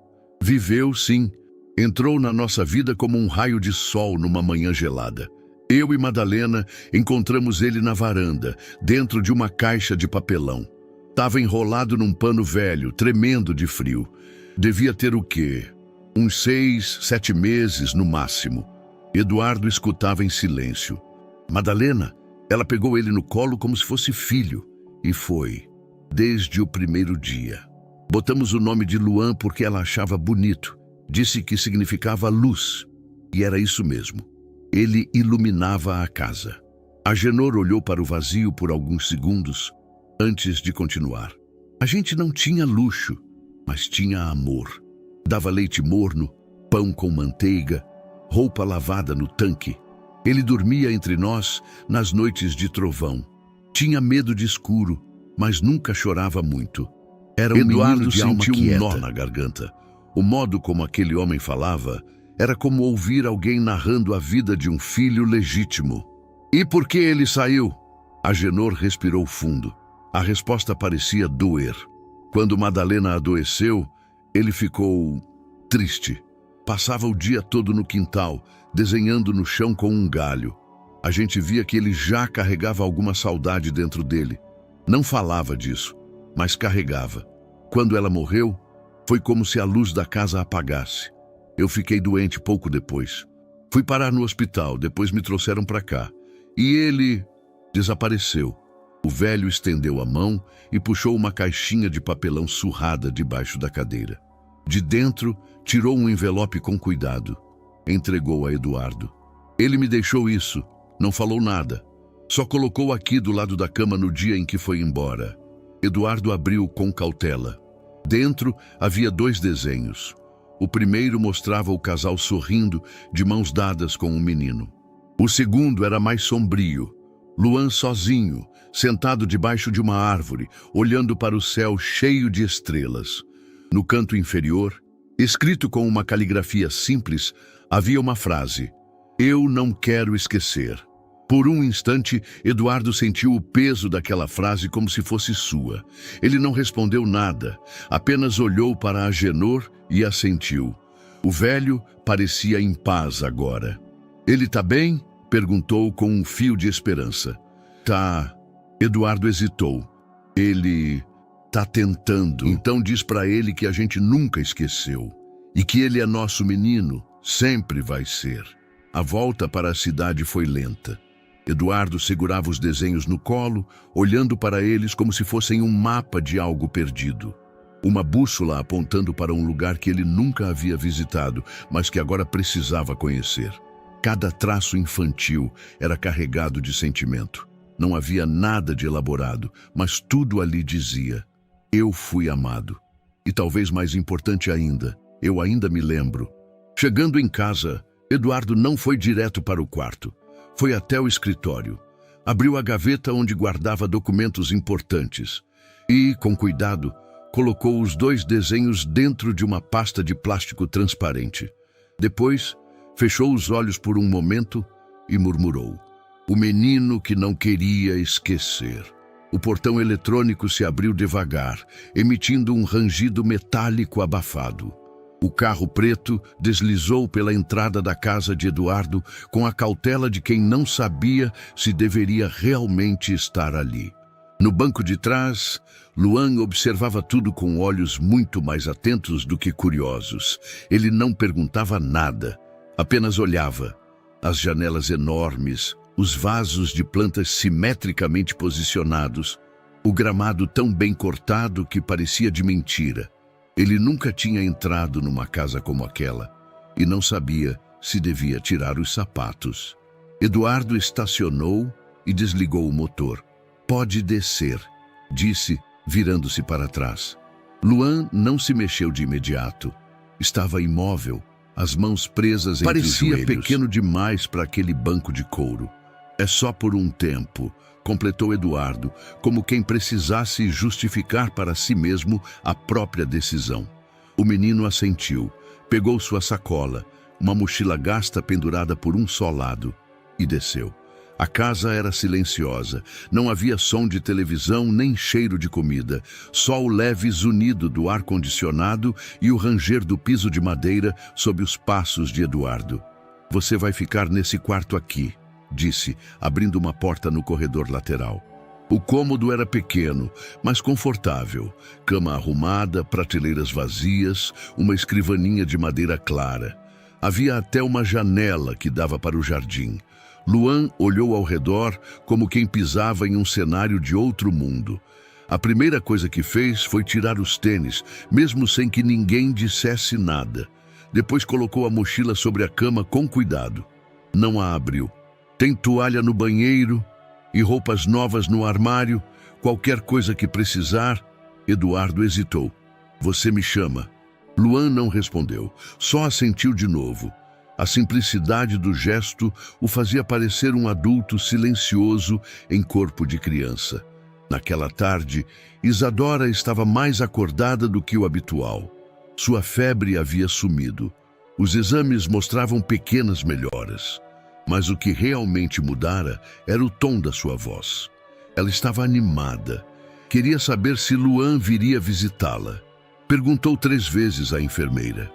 "Viveu, sim. Entrou na nossa vida como um raio de sol numa manhã gelada. Eu e Madalena encontramos ele na varanda, dentro de uma caixa de papelão. Estava enrolado num pano velho, tremendo de frio. Devia ter o quê? Uns 6, 7 meses no máximo." Eduardo escutava em silêncio. Madalena, ela pegou ele no colo como se fosse filho. E foi, desde o primeiro dia. Botamos o nome de Luan porque ela achava bonito. Disse que significava luz. E era isso mesmo. Ele iluminava a casa. Agenor olhou para o vazio por alguns segundos, antes de continuar. "A gente não tinha luxo, mas tinha amor. Dava leite morno, pão com manteiga, roupa lavada no tanque. Ele dormia entre nós nas noites de trovão. Tinha medo de escuro, mas nunca chorava muito. Era um menino de alma quieta." Sentiu um nó na garganta. O modo como aquele homem falava era como ouvir alguém narrando a vida de um filho legítimo. "E por que ele saiu?" Agenor respirou fundo. A resposta parecia doer. Quando Madalena adoeceu, ele ficou triste. Passava o dia todo no quintal, desenhando no chão com um galho. A gente via que ele já carregava alguma saudade dentro dele. Não falava disso, mas carregava. Quando ela morreu, foi como se a luz da casa apagasse. Eu fiquei doente pouco depois. Fui parar no hospital, depois me trouxeram para cá. E ele desapareceu. O velho estendeu a mão e puxou uma caixinha de papelão surrada debaixo da cadeira. De dentro, tirou um envelope com cuidado. Entregou a Eduardo. "Ele me deixou isso, não falou nada. Só colocou aqui do lado da cama no dia em que foi embora." Eduardo abriu com cautela. Dentro havia 2 desenhos. O primeiro mostrava o casal sorrindo, de mãos dadas com um menino. O segundo era mais sombrio. Luan sozinho, sentado debaixo de uma árvore, olhando para o céu cheio de estrelas. No canto inferior, escrito com uma caligrafia simples, havia uma frase: "Eu não quero esquecer." Por um instante, Eduardo sentiu o peso daquela frase como se fosse sua. Ele não respondeu nada, apenas olhou para Agenor e assentiu. O velho parecia em paz agora. "Ele tá bem?" perguntou com um fio de esperança. "Tá." Eduardo hesitou. "Ele tá tentando. Então diz para ele que a gente nunca esqueceu. E que ele é nosso menino, sempre vai ser." A volta para a cidade foi lenta. Eduardo segurava os desenhos no colo, olhando para eles como se fossem um mapa de algo perdido. Uma bússola apontando para um lugar que ele nunca havia visitado, mas que agora precisava conhecer. Cada traço infantil era carregado de sentimento. Não havia nada de elaborado, mas tudo ali dizia: "Eu fui amado." E talvez mais importante ainda, eu ainda me lembro. Chegando em casa, Eduardo não foi direto para o quarto. Foi até o escritório. Abriu a gaveta onde guardava documentos importantes e, com cuidado, colocou os 2 desenhos dentro de uma pasta de plástico transparente. Depois, fechou os olhos por um momento e murmurou: "O menino que não queria esquecer." O portão eletrônico se abriu devagar, emitindo um rangido metálico abafado. O carro preto deslizou pela entrada da casa de Eduardo com a cautela de quem não sabia se deveria realmente estar ali. No banco de trás, Luan observava tudo com olhos muito mais atentos do que curiosos. Ele não perguntava nada, Apenas olhava. As janelas enormes, os vasos de plantas simetricamente posicionados, o gramado tão bem cortado que parecia de mentira. Ele nunca tinha entrado numa casa como aquela e não sabia se devia tirar os sapatos. Eduardo estacionou e desligou o motor. "Pode descer", disse, virando-se para trás. Luan não se mexeu de imediato. Estava imóvel, as mãos presas entre os joelhos. Parecia pequeno demais para aquele banco de couro. "É só por um tempo", completou Eduardo, como quem precisasse justificar para si mesmo a própria decisão. O menino assentiu, pegou sua sacola, uma mochila gasta pendurada por um só lado, e desceu. A casa era silenciosa, não havia som de televisão nem cheiro de comida, só o leve zunido do ar-condicionado e o ranger do piso de madeira sob os passos de Eduardo. "Você vai ficar nesse quarto aqui", disse, abrindo uma porta no corredor lateral. O cômodo era pequeno, mas confortável. Cama arrumada, prateleiras vazias, uma escrivaninha de madeira clara. Havia até uma janela que dava para o jardim. Luan olhou ao redor como quem pisava em um cenário de outro mundo. A primeira coisa que fez foi tirar os tênis, mesmo sem que ninguém dissesse nada. Depois colocou a mochila sobre a cama com cuidado. Não a abriu. "Tem toalha no banheiro e roupas novas no armário, qualquer coisa que precisar." Eduardo hesitou. "Você me chama." Luan não respondeu, só assentiu de novo. A simplicidade do gesto o fazia parecer um adulto silencioso em corpo de criança. Naquela tarde, Isadora estava mais acordada do que o habitual. Sua febre havia sumido. Os exames mostravam pequenas melhoras. Mas o que realmente mudara era o tom da sua voz. Ela estava animada. Queria saber se Luan viria visitá-la. Perguntou 3 vezes à enfermeira.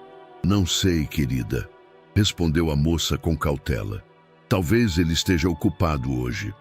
"Não sei, querida", respondeu a moça com cautela. "Talvez ele esteja ocupado hoje."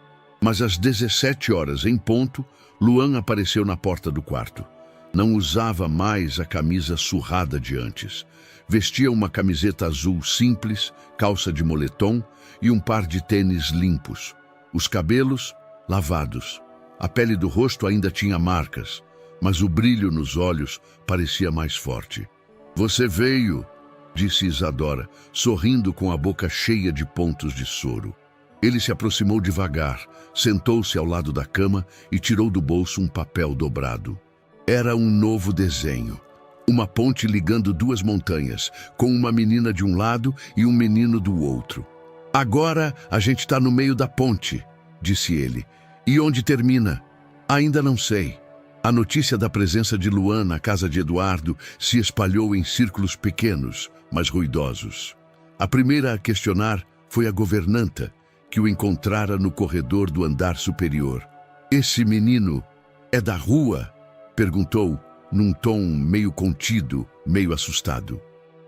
Mas às 17 horas em ponto, Luan apareceu na porta do quarto. Não usava mais a camisa surrada de antes. Vestia uma camiseta azul simples, calça de moletom e um par de tênis limpos. Os cabelos, lavados. A pele do rosto ainda tinha marcas, mas o brilho nos olhos parecia mais forte. "Você veio", disse Isadora, sorrindo com a boca cheia de pontos de soro. Ele se aproximou devagar, sentou-se ao lado da cama e tirou do bolso um papel dobrado. Era um novo desenho. Uma ponte ligando 2 montanhas, com uma menina de um lado e um menino do outro. "Agora a gente está no meio da ponte", disse ele. "E onde termina? Ainda não sei." A notícia da presença de Luan na casa de Eduardo se espalhou em círculos pequenos, mas ruidosos. A primeira a questionar foi a governanta, que o encontrara no corredor do andar superior. "Esse menino é da rua?", perguntou, num tom meio contido, meio assustado.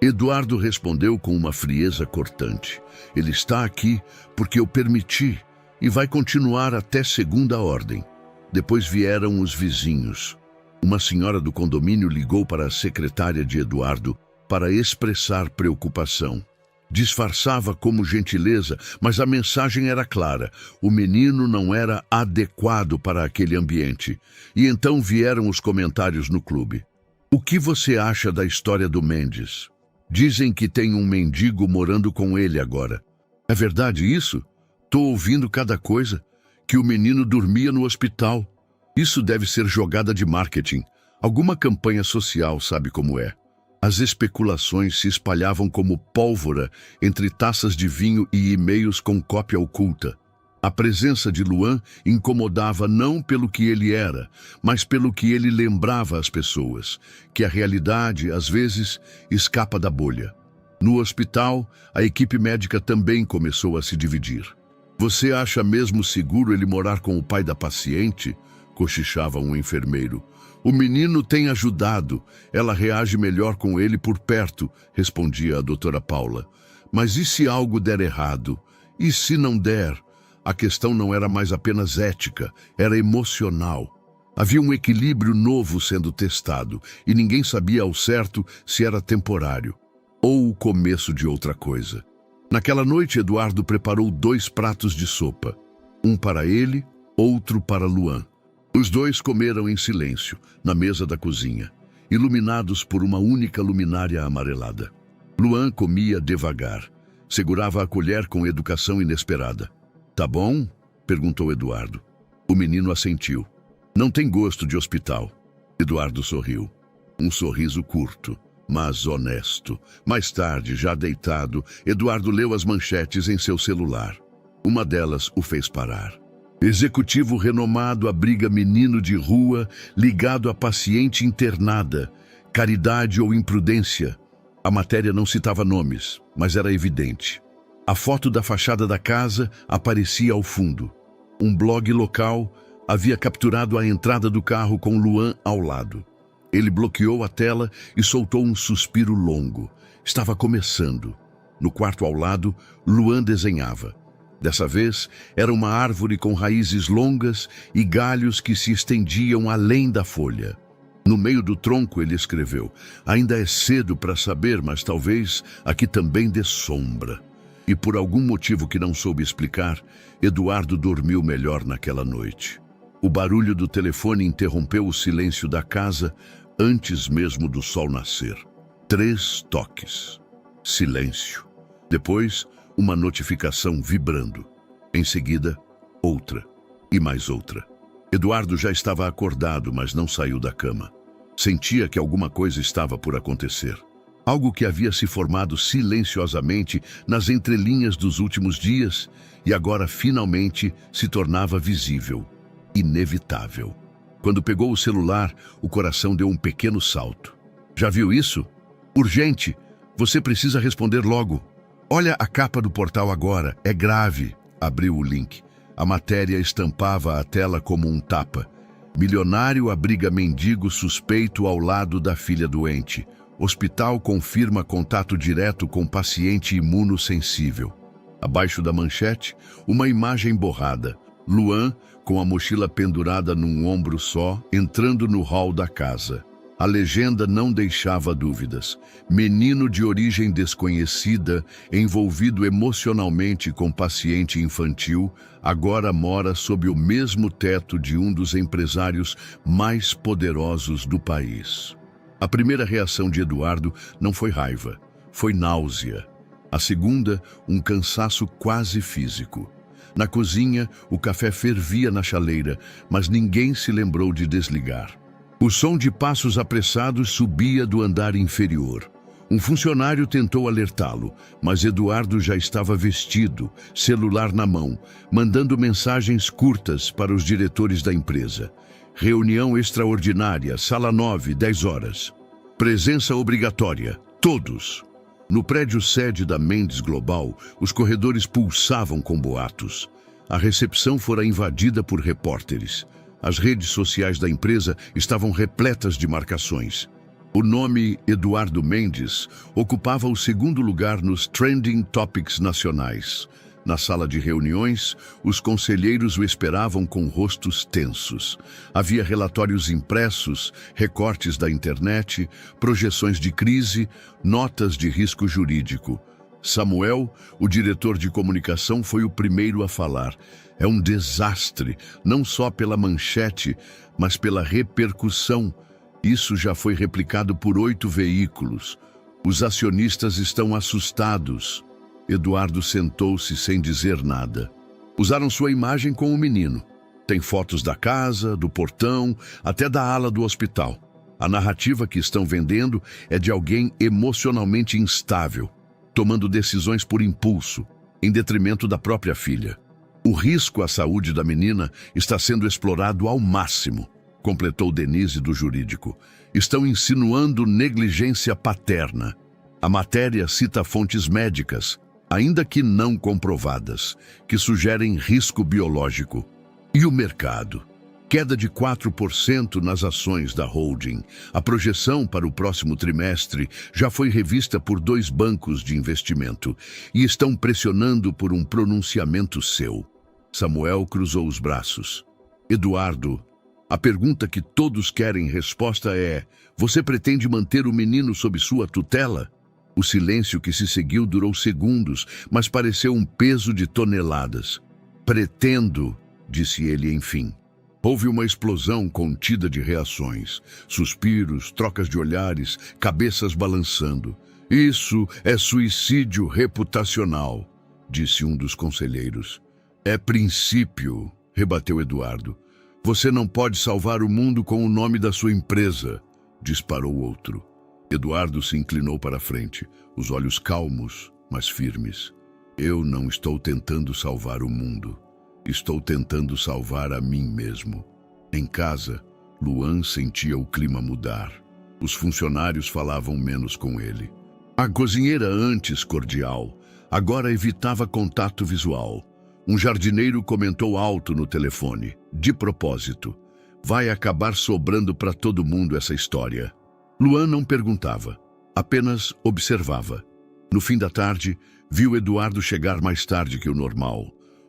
Eduardo respondeu com uma frieza cortante. "Ele está aqui porque eu permiti e vai continuar até segunda ordem." Depois vieram os vizinhos. Uma senhora do condomínio ligou para a secretária de Eduardo para expressar preocupação. Disfarçava como gentileza, mas a mensagem era clara. O menino não era adequado para aquele ambiente. E então vieram os comentários no clube. "O que você acha da história do Mendes? Dizem que tem um mendigo morando com ele agora. É verdade isso? Tô ouvindo cada coisa. Que o menino dormia no hospital. Isso deve ser jogada de marketing. Alguma campanha social, sabe como é." As especulações se espalhavam como pólvora entre taças de vinho e e-mails com cópia oculta. A presença de Luan incomodava não pelo que ele era, mas pelo que ele lembrava às pessoas, que a realidade, às vezes, escapa da bolha. No hospital, a equipe médica também começou a se dividir. "Você acha mesmo seguro ele morar com o pai da paciente?", cochichava um enfermeiro. "O menino tem ajudado. Ela reage melhor com ele por perto", respondia a doutora Paula. "Mas e se algo der errado? E se não der?" A questão não era mais apenas ética, era emocional. Havia um equilíbrio novo sendo testado, e ninguém sabia ao certo se era temporário ou o começo de outra coisa. Naquela noite, Eduardo preparou 2 pratos de sopa. Um para ele, outro para Luan. Os 2 comeram em silêncio, na mesa da cozinha, iluminados por uma única luminária amarelada. Luan comia devagar, segurava a colher com educação inesperada. "Tá bom?" perguntou Eduardo. O menino assentiu. "Não tem gosto de hospital." Eduardo sorriu. Um sorriso curto, mas honesto. Mais tarde, já deitado, Eduardo leu as manchetes em seu celular. Uma delas o fez parar. Executivo renomado abriga menino de rua ligado a paciente internada. Caridade ou imprudência? A matéria não citava nomes, mas era evidente. A foto da fachada da casa aparecia ao fundo. Um blog local havia capturado a entrada do carro com Luan ao lado. Ele bloqueou a tela e soltou um suspiro longo. Estava começando. No quarto ao lado, Luan desenhava. Dessa vez, era uma árvore com raízes longas e galhos que se estendiam além da folha. No meio do tronco ele escreveu: "Ainda é cedo para saber, mas talvez aqui também dê sombra." E por algum motivo que não soube explicar, Eduardo dormiu melhor naquela noite. O barulho do telefone interrompeu o silêncio da casa antes mesmo do sol nascer. 3 toques. Silêncio. Depois, uma notificação vibrando. Em seguida, outra. E mais outra. Eduardo já estava acordado, mas não saiu da cama. Sentia que alguma coisa estava por acontecer. Algo que havia se formado silenciosamente nas entrelinhas dos últimos dias e agora finalmente se tornava visível, inevitável. Quando pegou o celular, o coração deu um pequeno salto. "Já viu isso? Urgente! Você precisa responder logo. Olha a capa do portal agora, é grave." Abriu o link. A matéria estampava a tela como um tapa. "Milionário abriga mendigo suspeito ao lado da filha doente. Hospital confirma contato direto com paciente imunossensível." Abaixo da manchete, uma imagem borrada. Luan, com a mochila pendurada num ombro só, entrando no hall da casa. A legenda não deixava dúvidas. Menino de origem desconhecida, envolvido emocionalmente com paciente infantil, agora mora sob o mesmo teto de um dos empresários mais poderosos do país. A primeira reação de Eduardo não foi raiva, foi náusea. A segunda, um cansaço quase físico. Na cozinha, o café fervia na chaleira, mas ninguém se lembrou de desligar. O som de passos apressados subia do andar inferior. Um funcionário tentou alertá-lo, mas Eduardo já estava vestido, celular na mão, mandando mensagens curtas para os diretores da empresa. "Reunião extraordinária, sala 9, 10 horas. Presença obrigatória, todos." No prédio sede da Mendes Global, os corredores pulsavam com boatos. A recepção fora invadida por repórteres. As redes sociais da empresa estavam repletas de marcações. O nome Eduardo Mendes ocupava o 2º lugar nos Trending Topics nacionais. Na sala de reuniões, os conselheiros o esperavam com rostos tensos. Havia relatórios impressos, recortes da internet, projeções de crise, notas de risco jurídico. Samuel, o diretor de comunicação, foi o primeiro a falar. "É um desastre, não só pela manchete, mas pela repercussão. Isso já foi replicado por 8 veículos. Os acionistas estão assustados." Eduardo sentou-se sem dizer nada. Usaram sua imagem com o menino. Tem fotos da casa, do portão, até da ala do hospital. A narrativa que estão vendendo é de alguém emocionalmente instável, tomando decisões por impulso, em detrimento da própria filha. "O risco à saúde da menina está sendo explorado ao máximo", completou Denise do jurídico. "Estão insinuando negligência paterna." A matéria cita fontes médicas, ainda que não comprovadas, que sugerem risco biológico. E o mercado? Queda de 4% nas ações da holding. A projeção para o próximo trimestre já foi revista por 2 bancos de investimento e estão pressionando por um pronunciamento seu. Samuel cruzou os braços. "Eduardo, a pergunta que todos querem resposta é: você pretende manter o menino sob sua tutela?" O silêncio que se seguiu durou segundos, mas pareceu um peso de toneladas. Pretendo, disse ele enfim. Houve uma explosão contida de reações, suspiros, trocas de olhares, cabeças balançando. Isso é suicídio reputacional, disse um dos conselheiros. É princípio, rebateu Eduardo. Você não pode salvar o mundo com o nome da sua empresa, disparou outro. Eduardo se inclinou para a frente, os olhos calmos, mas firmes. Eu não estou tentando salvar o mundo. Estou tentando salvar a mim mesmo. Em casa, Luan sentia o clima mudar. Os funcionários falavam menos com ele. A cozinheira, antes cordial, agora evitava contato visual. Um jardineiro comentou alto no telefone, de propósito. Vai acabar sobrando para todo mundo essa história. Luan não perguntava, apenas observava. No fim da tarde, viu Eduardo chegar mais tarde que o normal.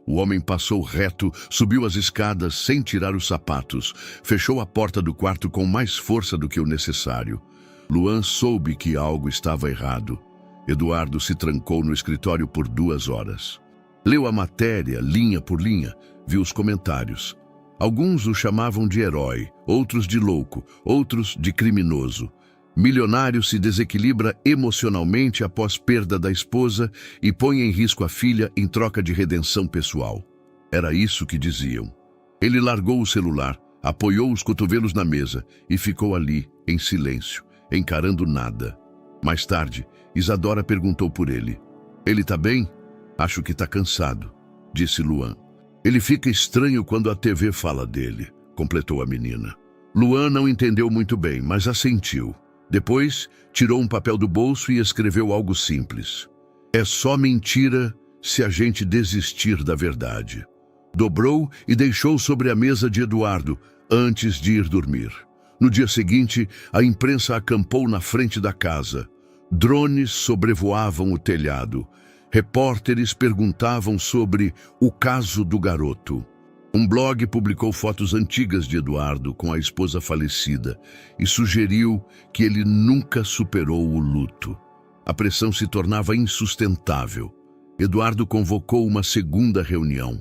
O homem passou reto, subiu as escadas sem tirar os sapatos, fechou a porta do quarto com mais força do que o necessário. Luan soube que algo estava errado. Eduardo se trancou no escritório por 2 horas. Leu a matéria, linha por linha, viu os comentários. Alguns o chamavam de herói, outros de louco, outros de criminoso. Milionário se desequilibra emocionalmente após perda da esposa e põe em risco a filha em troca de redenção pessoal. Era isso que diziam. Ele largou o celular, apoiou os cotovelos na mesa e ficou ali, em silêncio, encarando nada. Mais tarde, Isadora perguntou por ele. Ele tá bem? Acho que tá cansado, disse Luan. Ele fica estranho quando a TV fala dele, completou a menina. Luan não entendeu muito bem, mas assentiu. Depois, tirou um papel do bolso e escreveu algo simples. É só mentira se a gente desistir da verdade. Dobrou e deixou sobre a mesa de Eduardo, antes de ir dormir. No dia seguinte, a imprensa acampou na frente da casa. Drones sobrevoavam o telhado. Repórteres perguntavam sobre o caso do garoto. Um blog publicou fotos antigas de Eduardo com a esposa falecida e sugeriu que ele nunca superou o luto. A pressão se tornava insustentável. Eduardo convocou uma segunda reunião,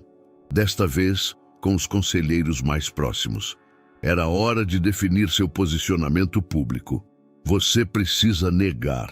desta vez com os conselheiros mais próximos. Era hora de definir seu posicionamento público. Você precisa negar,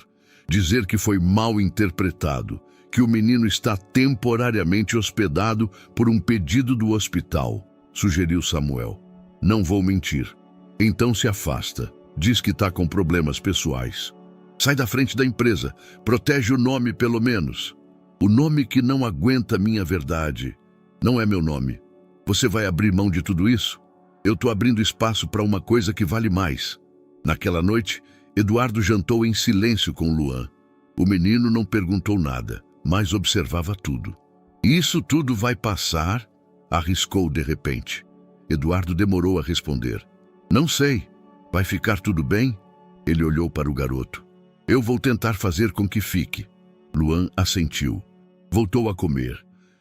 dizer que foi mal interpretado, que o menino está temporariamente hospedado por um pedido do hospital, sugeriu Samuel. Não vou mentir. Então se afasta. Diz que está com problemas pessoais. Sai da frente da empresa. Protege o nome, pelo menos. O nome que não aguenta minha verdade. Não é meu nome. Você vai abrir mão de tudo isso? Eu estou abrindo espaço para uma coisa que vale mais. Naquela noite, Eduardo jantou em silêncio com Luan. O menino não perguntou nada, mas observava tudo. Isso tudo vai passar? Arriscou de repente. Eduardo demorou a responder. Não sei. Vai ficar tudo bem? Ele olhou para o garoto. Eu vou tentar fazer com que fique. Luan assentiu. Voltou a comer,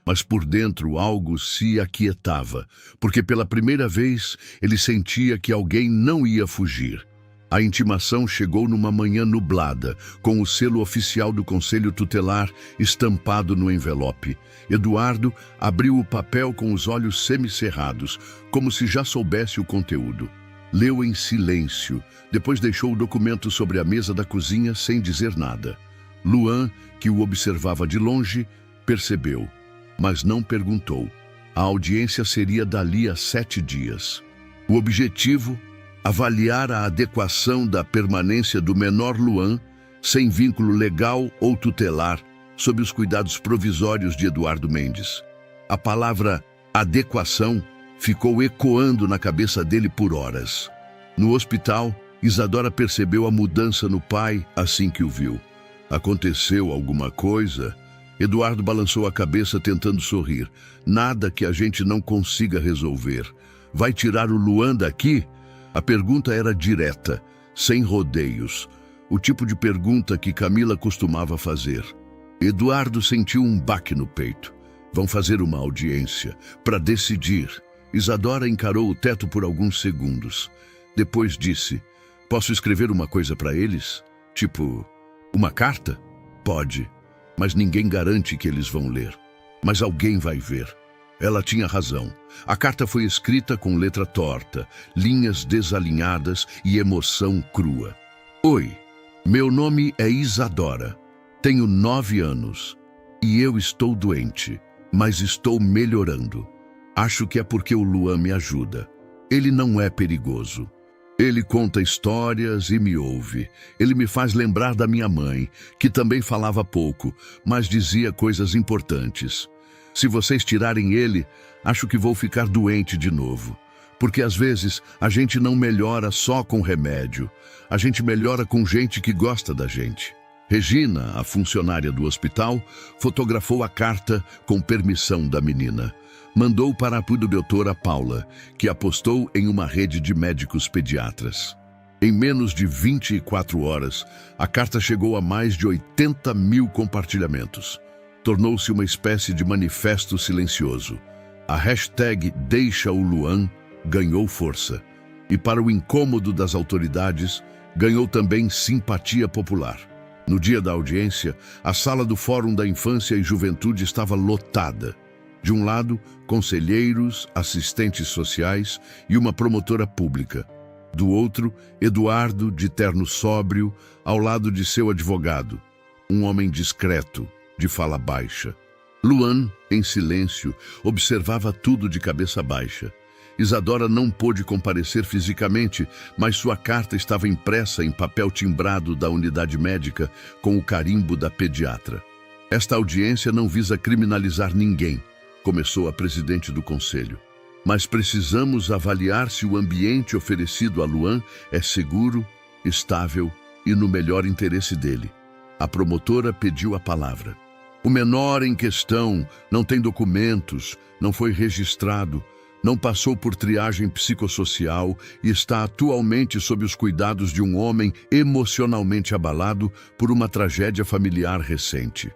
mas por dentro algo se aquietava, porque pela primeira vez ele sentia que alguém não ia fugir. A intimação chegou numa manhã nublada, com o selo oficial do Conselho Tutelar estampado no envelope. Eduardo abriu o papel com os olhos semicerrados, como se já soubesse o conteúdo. Leu em silêncio, depois deixou o documento sobre a mesa da cozinha sem dizer nada. Luan, que o observava de longe, percebeu, mas não perguntou. A audiência seria dali a 7 dias. O objetivo: avaliar a adequação da permanência do menor Luan, sem vínculo legal ou tutelar, sob os cuidados provisórios de Eduardo Mendes. A palavra adequação ficou ecoando na cabeça dele por horas. No hospital, Isadora percebeu a mudança no pai assim que o viu. Aconteceu alguma coisa? Eduardo balançou a cabeça tentando sorrir. Nada que a gente não consiga resolver. Vai tirar o Luan daqui? A pergunta era direta, sem rodeios. O tipo de pergunta que Camila costumava fazer. Eduardo sentiu um baque no peito. Vão fazer uma audiência para decidir. Isadora encarou o teto por alguns segundos. Depois disse: posso escrever uma coisa para eles? Tipo, Uma carta? Pode, mas ninguém garante que eles vão ler. Mas alguém vai ver. Ela tinha razão. A carta foi escrita com letra torta, linhas desalinhadas e emoção crua. Oi, meu nome é Isadora. Tenho 9 anos e eu estou doente, mas estou melhorando. Acho que é porque o Luan me ajuda. Ele não é perigoso. Ele conta histórias e me ouve. Ele me faz lembrar da minha mãe, que também falava pouco, mas dizia coisas importantes. Se vocês tirarem ele, acho que vou ficar doente de novo. Porque às vezes a gente não melhora só com remédio. A gente melhora com gente que gosta da gente. Regina, a funcionária do hospital, fotografou a carta com permissão da menina. Mandou para a doutora Paula, que a postou em uma rede de médicos pediatras. Em menos de 24 horas, a carta chegou a mais de 80 mil compartilhamentos. Tornou-se uma espécie de manifesto silencioso. A hashtag Deixa o Luan ganhou força. E para o incômodo das autoridades, ganhou também simpatia popular. No dia da audiência, a sala do Fórum da Infância e Juventude estava lotada. De um lado, conselheiros, assistentes sociais e uma promotora pública. Do outro, Eduardo, de terno sóbrio, ao lado de seu advogado. Um homem discreto, de fala baixa. Luan, em silêncio, observava tudo de cabeça baixa. Isadora não pôde comparecer fisicamente, mas sua carta estava impressa em papel timbrado da unidade médica com o carimbo da pediatra. Esta audiência não visa criminalizar ninguém, começou a presidente do conselho. Mas precisamos avaliar se o ambiente oferecido a Luan é seguro, estável e no melhor interesse dele. A promotora pediu a palavra. O menor em questão não tem documentos, não foi registrado, não passou por triagem psicossocial e está atualmente sob os cuidados de um homem emocionalmente abalado por uma tragédia familiar recente.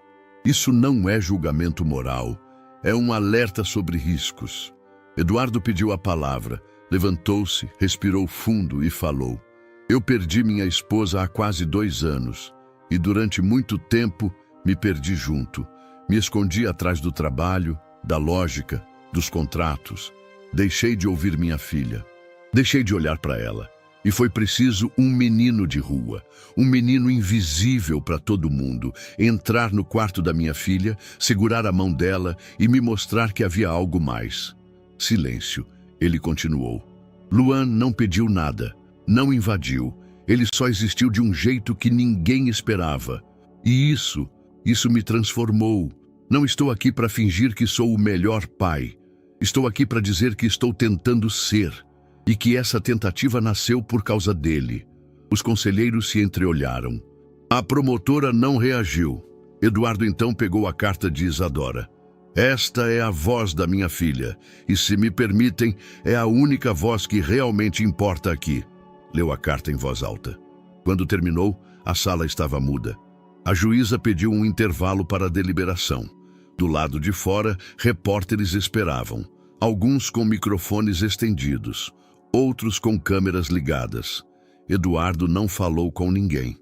Isso não é julgamento moral, é um alerta sobre riscos. Eduardo pediu a palavra, levantou-se, respirou fundo e falou. Eu perdi minha esposa há quase 2 anos e durante muito tempo me perdi junto. Me escondi atrás do trabalho, da lógica, dos contratos. Deixei de ouvir minha filha. Deixei de olhar para ela. E foi preciso um menino de rua, um menino invisível para todo mundo, entrar no quarto da minha filha, segurar a mão dela e me mostrar que havia algo mais. Silêncio. Ele continuou. Luan não pediu nada, não invadiu. Ele só existiu de um jeito que ninguém esperava. E isso me transformou. Não estou aqui para fingir que sou o melhor pai. Estou aqui para dizer que estou tentando ser. E que essa tentativa nasceu por causa dele. Os conselheiros se entreolharam. A promotora não reagiu. Eduardo então pegou a carta de Isadora. Esta é a voz da minha filha, e se me permitem, é a única voz que realmente importa aqui. Leu a carta em voz alta. Quando terminou, a sala estava muda. A juíza pediu um intervalo para a deliberação. Do lado de fora, repórteres esperavam. Alguns com microfones estendidos, outros com câmeras ligadas. Eduardo não falou com ninguém.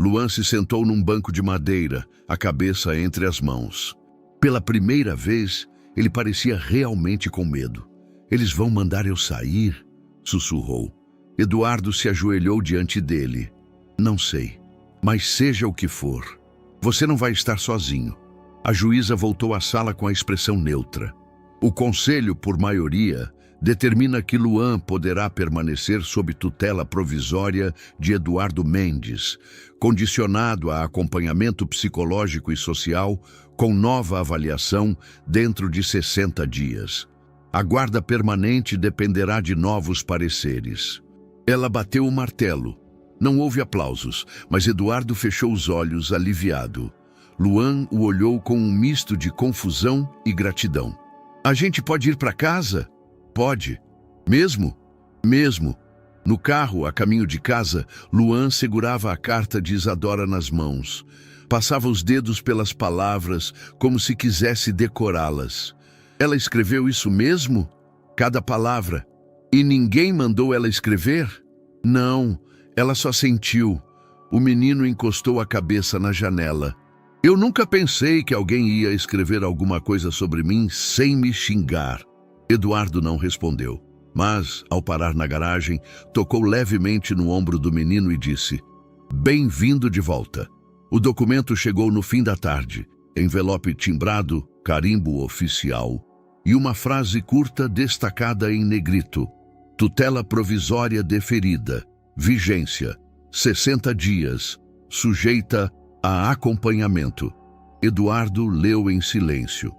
Luan se sentou num banco de madeira, a cabeça entre as mãos. Pela primeira vez, ele parecia realmente com medo. Eles vão mandar eu sair? Sussurrou. Eduardo se ajoelhou diante dele. Não sei, mas seja o que for, você não vai estar sozinho. A juíza voltou à sala com a expressão neutra. O conselho, por maioria, determina que Luan poderá permanecer sob tutela provisória de Eduardo Mendes, condicionado a acompanhamento psicológico e social com nova avaliação dentro de 60 dias. A guarda permanente dependerá de novos pareceres. Ela bateu o martelo. Não houve aplausos, mas Eduardo fechou os olhos, aliviado. Luan o olhou com um misto de confusão e gratidão. A gente pode ir para casa? Pode. Mesmo? Mesmo. No carro, a caminho de casa, Luan segurava a carta de Isadora nas mãos. Passava os dedos pelas palavras, como se quisesse decorá-las. Ela escreveu isso mesmo? Cada palavra. E ninguém mandou ela escrever? Não, ela só sentiu. O menino encostou a cabeça na janela. Eu nunca pensei que alguém ia escrever alguma coisa sobre mim sem me xingar. Eduardo não respondeu, mas, ao parar na garagem, tocou levemente no ombro do menino e disse: "Bem-vindo de volta." O documento chegou no fim da tarde, envelope timbrado, carimbo oficial, e uma frase curta destacada em negrito: "Tutela provisória deferida, vigência, 60 dias, sujeita a acompanhamento." Eduardo leu em silêncio.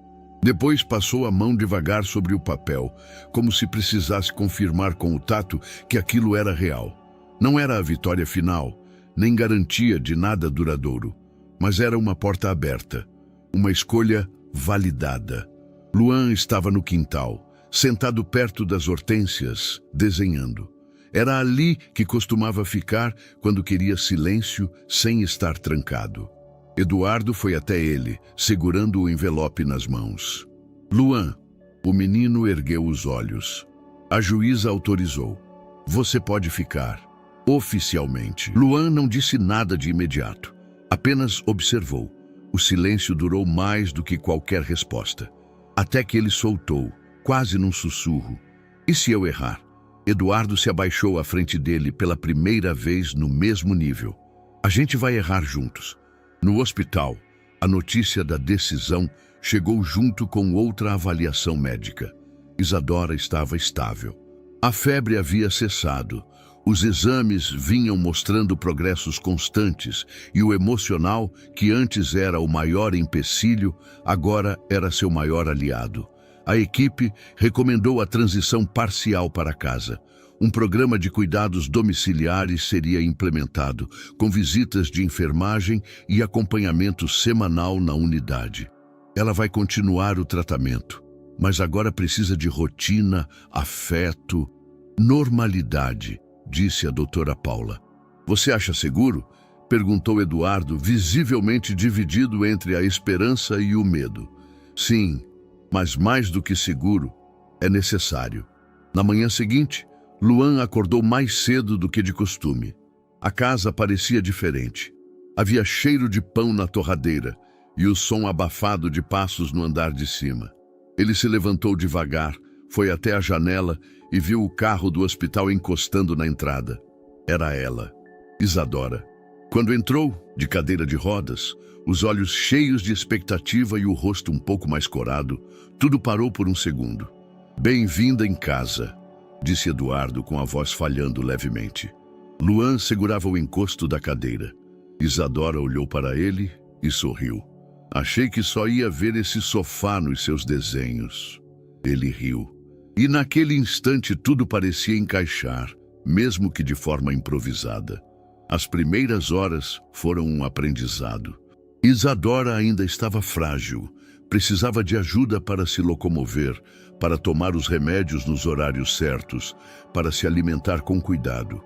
Depois passou a mão devagar sobre o papel, como se precisasse confirmar com o tato que aquilo era real. Não era a vitória final, nem garantia de nada duradouro, mas era uma porta aberta, uma escolha validada. Luan estava no quintal, sentado perto das hortênsias, desenhando. Era ali que costumava ficar quando queria silêncio sem estar trancado. Eduardo foi até ele, segurando o envelope nas mãos. "Luan." O menino ergueu os olhos. A juíza autorizou. "Você pode ficar, oficialmente." Luan não disse nada de imediato, apenas observou. O silêncio durou mais do que qualquer resposta, até que ele soltou, quase num sussurro: "E se eu errar?" Eduardo se abaixou à frente dele pela primeira vez no mesmo nível. "A gente vai errar juntos." No hospital, a notícia da decisão chegou junto com outra avaliação médica. Isadora estava estável. A febre havia cessado. Os exames vinham mostrando progressos constantes e o emocional, que antes era o maior empecilho, agora era seu maior aliado. A equipe recomendou a transição parcial para casa. Um programa de cuidados domiciliares seria implementado, com visitas de enfermagem e acompanhamento semanal na unidade. Ela vai continuar o tratamento, mas agora precisa de rotina, afeto, normalidade, disse a doutora Paula. "Você acha seguro?" perguntou Eduardo, visivelmente dividido entre a esperança e o medo. "Sim, mas mais do que seguro, é necessário." Na manhã seguinte, Luan acordou mais cedo do que de costume. A casa parecia diferente. Havia cheiro de pão na torradeira e o som abafado de passos no andar de cima. Ele se levantou devagar, foi até a janela e viu o carro do hospital encostando na entrada. Era ela, Isadora. Quando entrou, de cadeira de rodas, os olhos cheios de expectativa e o rosto um pouco mais corado, tudo parou por um segundo. "Bem-vinda em casa", disse Eduardo com a voz falhando levemente. Luan segurava o encosto da cadeira. Isadora olhou para ele e sorriu. "Achei que só ia ver esse sofá nos seus desenhos." Ele riu. E naquele instante tudo parecia encaixar, mesmo que de forma improvisada. As primeiras horas foram um aprendizado. Isadora ainda estava frágil, precisava de ajuda para se locomover, para tomar os remédios nos horários certos, para se alimentar com cuidado.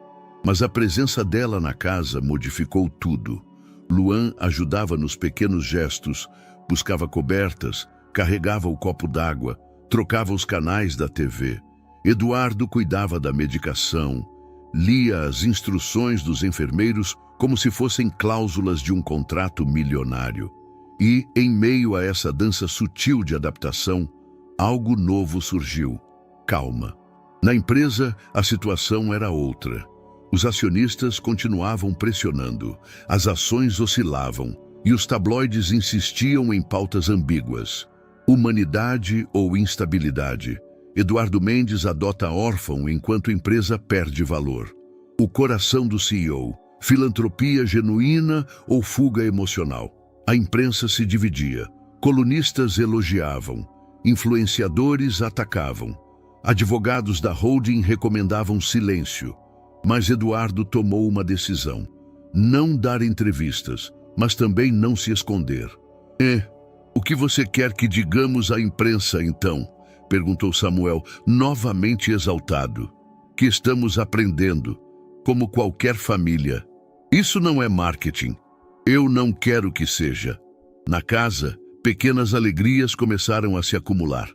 Mas a presença dela na casa modificou tudo. Luan ajudava nos pequenos gestos, buscava cobertas, carregava o copo d'água, trocava os canais da TV. Eduardo cuidava da medicação, lia as instruções dos enfermeiros como se fossem cláusulas de um contrato milionário. E, em meio a essa dança sutil de adaptação, algo novo surgiu: calma. Na empresa, a situação era outra. Os acionistas continuavam pressionando, as ações oscilavam e os tabloides insistiam em pautas ambíguas. Humanidade ou instabilidade? Eduardo Mendes adota órfão enquanto empresa perde valor. O coração do CEO: filantropia genuína ou fuga emocional? A imprensa se dividia. Colunistas elogiavam, influenciadores atacavam. Advogados da holding recomendavam silêncio. Mas Eduardo tomou uma decisão: não dar entrevistas, mas também não se esconder. O que você quer que digamos à imprensa, então?" perguntou Samuel, novamente exaltado. "Que estamos aprendendo, como qualquer família. Isso não é marketing. Eu não quero que seja." Na casa, pequenas alegrias começaram a se acumular.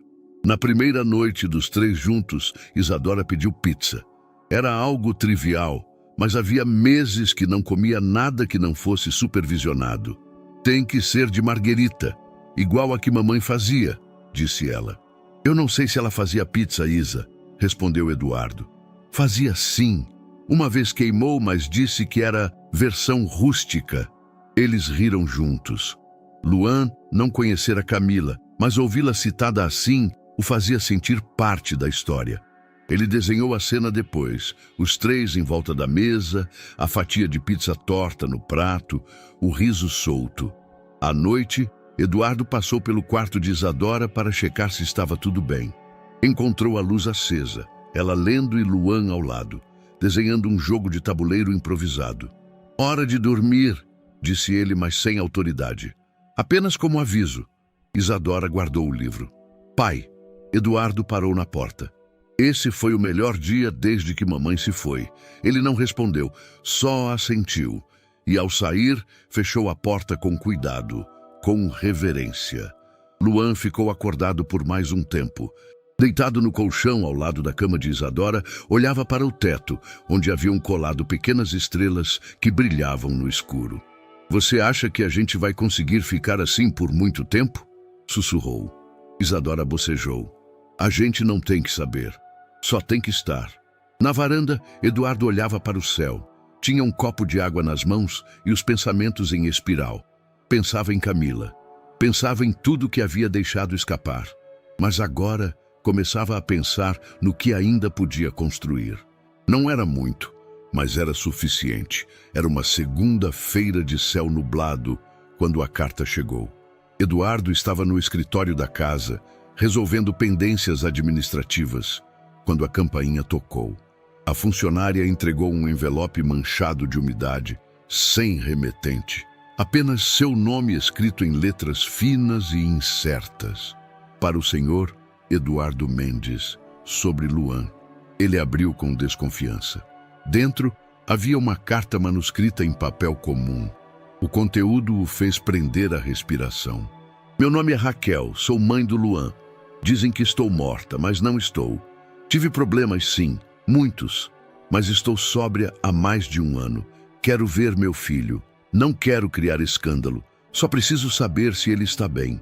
Na primeira noite dos três juntos, Isadora pediu pizza. Era algo trivial, mas havia meses que não comia nada que não fosse supervisionado. Tem que ser de marguerita, igual a que mamãe fazia, disse ela. Eu não sei se ela fazia pizza, Isa, respondeu Eduardo. Fazia sim. Uma vez queimou, mas disse que era versão rústica. Eles riram juntos. Luan não conhecera Camila, mas ouvi-la citada assim o fazia sentir parte da história. Ele desenhou a cena depois, os três em volta da mesa, a fatia de pizza torta no prato, o riso solto. À noite, Eduardo passou pelo quarto de Isadora para checar se estava tudo bem. Encontrou a luz acesa, ela lendo e Luan ao lado, desenhando um jogo de tabuleiro improvisado. Hora de dormir, disse ele, mas sem autoridade. Apenas como aviso. Isadora guardou o livro. Pai, Eduardo parou na porta. Esse foi o melhor dia desde que mamãe se foi. Ele não respondeu, só assentiu. E ao sair, fechou a porta com cuidado, com reverência. Luan ficou acordado por mais um tempo. Deitado no colchão ao lado da cama de Isadora, olhava para o teto, onde haviam colado pequenas estrelas que brilhavam no escuro. Você acha que a gente vai conseguir ficar assim por muito tempo? Sussurrou. Isadora bocejou. A gente não tem que saber. Só tem que estar. Na varanda, Eduardo olhava para o céu. Tinha um copo de água nas mãos e os pensamentos em espiral. Pensava em Camila. Pensava em tudo que havia deixado escapar. Mas agora começava a pensar no que ainda podia construir. Não era muito, mas era suficiente. Era uma segunda-feira de céu nublado quando a carta chegou. Eduardo estava no escritório da casa, resolvendo pendências administrativas, quando a campainha tocou. A funcionária entregou um envelope manchado de umidade, sem remetente. Apenas seu nome escrito em letras finas e incertas. Para o senhor Eduardo Mendes, sobre Luan. Ele abriu com desconfiança. Dentro havia uma carta manuscrita em papel comum. O conteúdo o fez prender a respiração. Meu nome é Raquel, sou mãe do Luan. Dizem que estou morta, mas não estou. Tive problemas, sim, muitos, mas estou sóbria há mais de um ano. Quero ver meu filho. Não quero criar escândalo. Só preciso saber se ele está bem.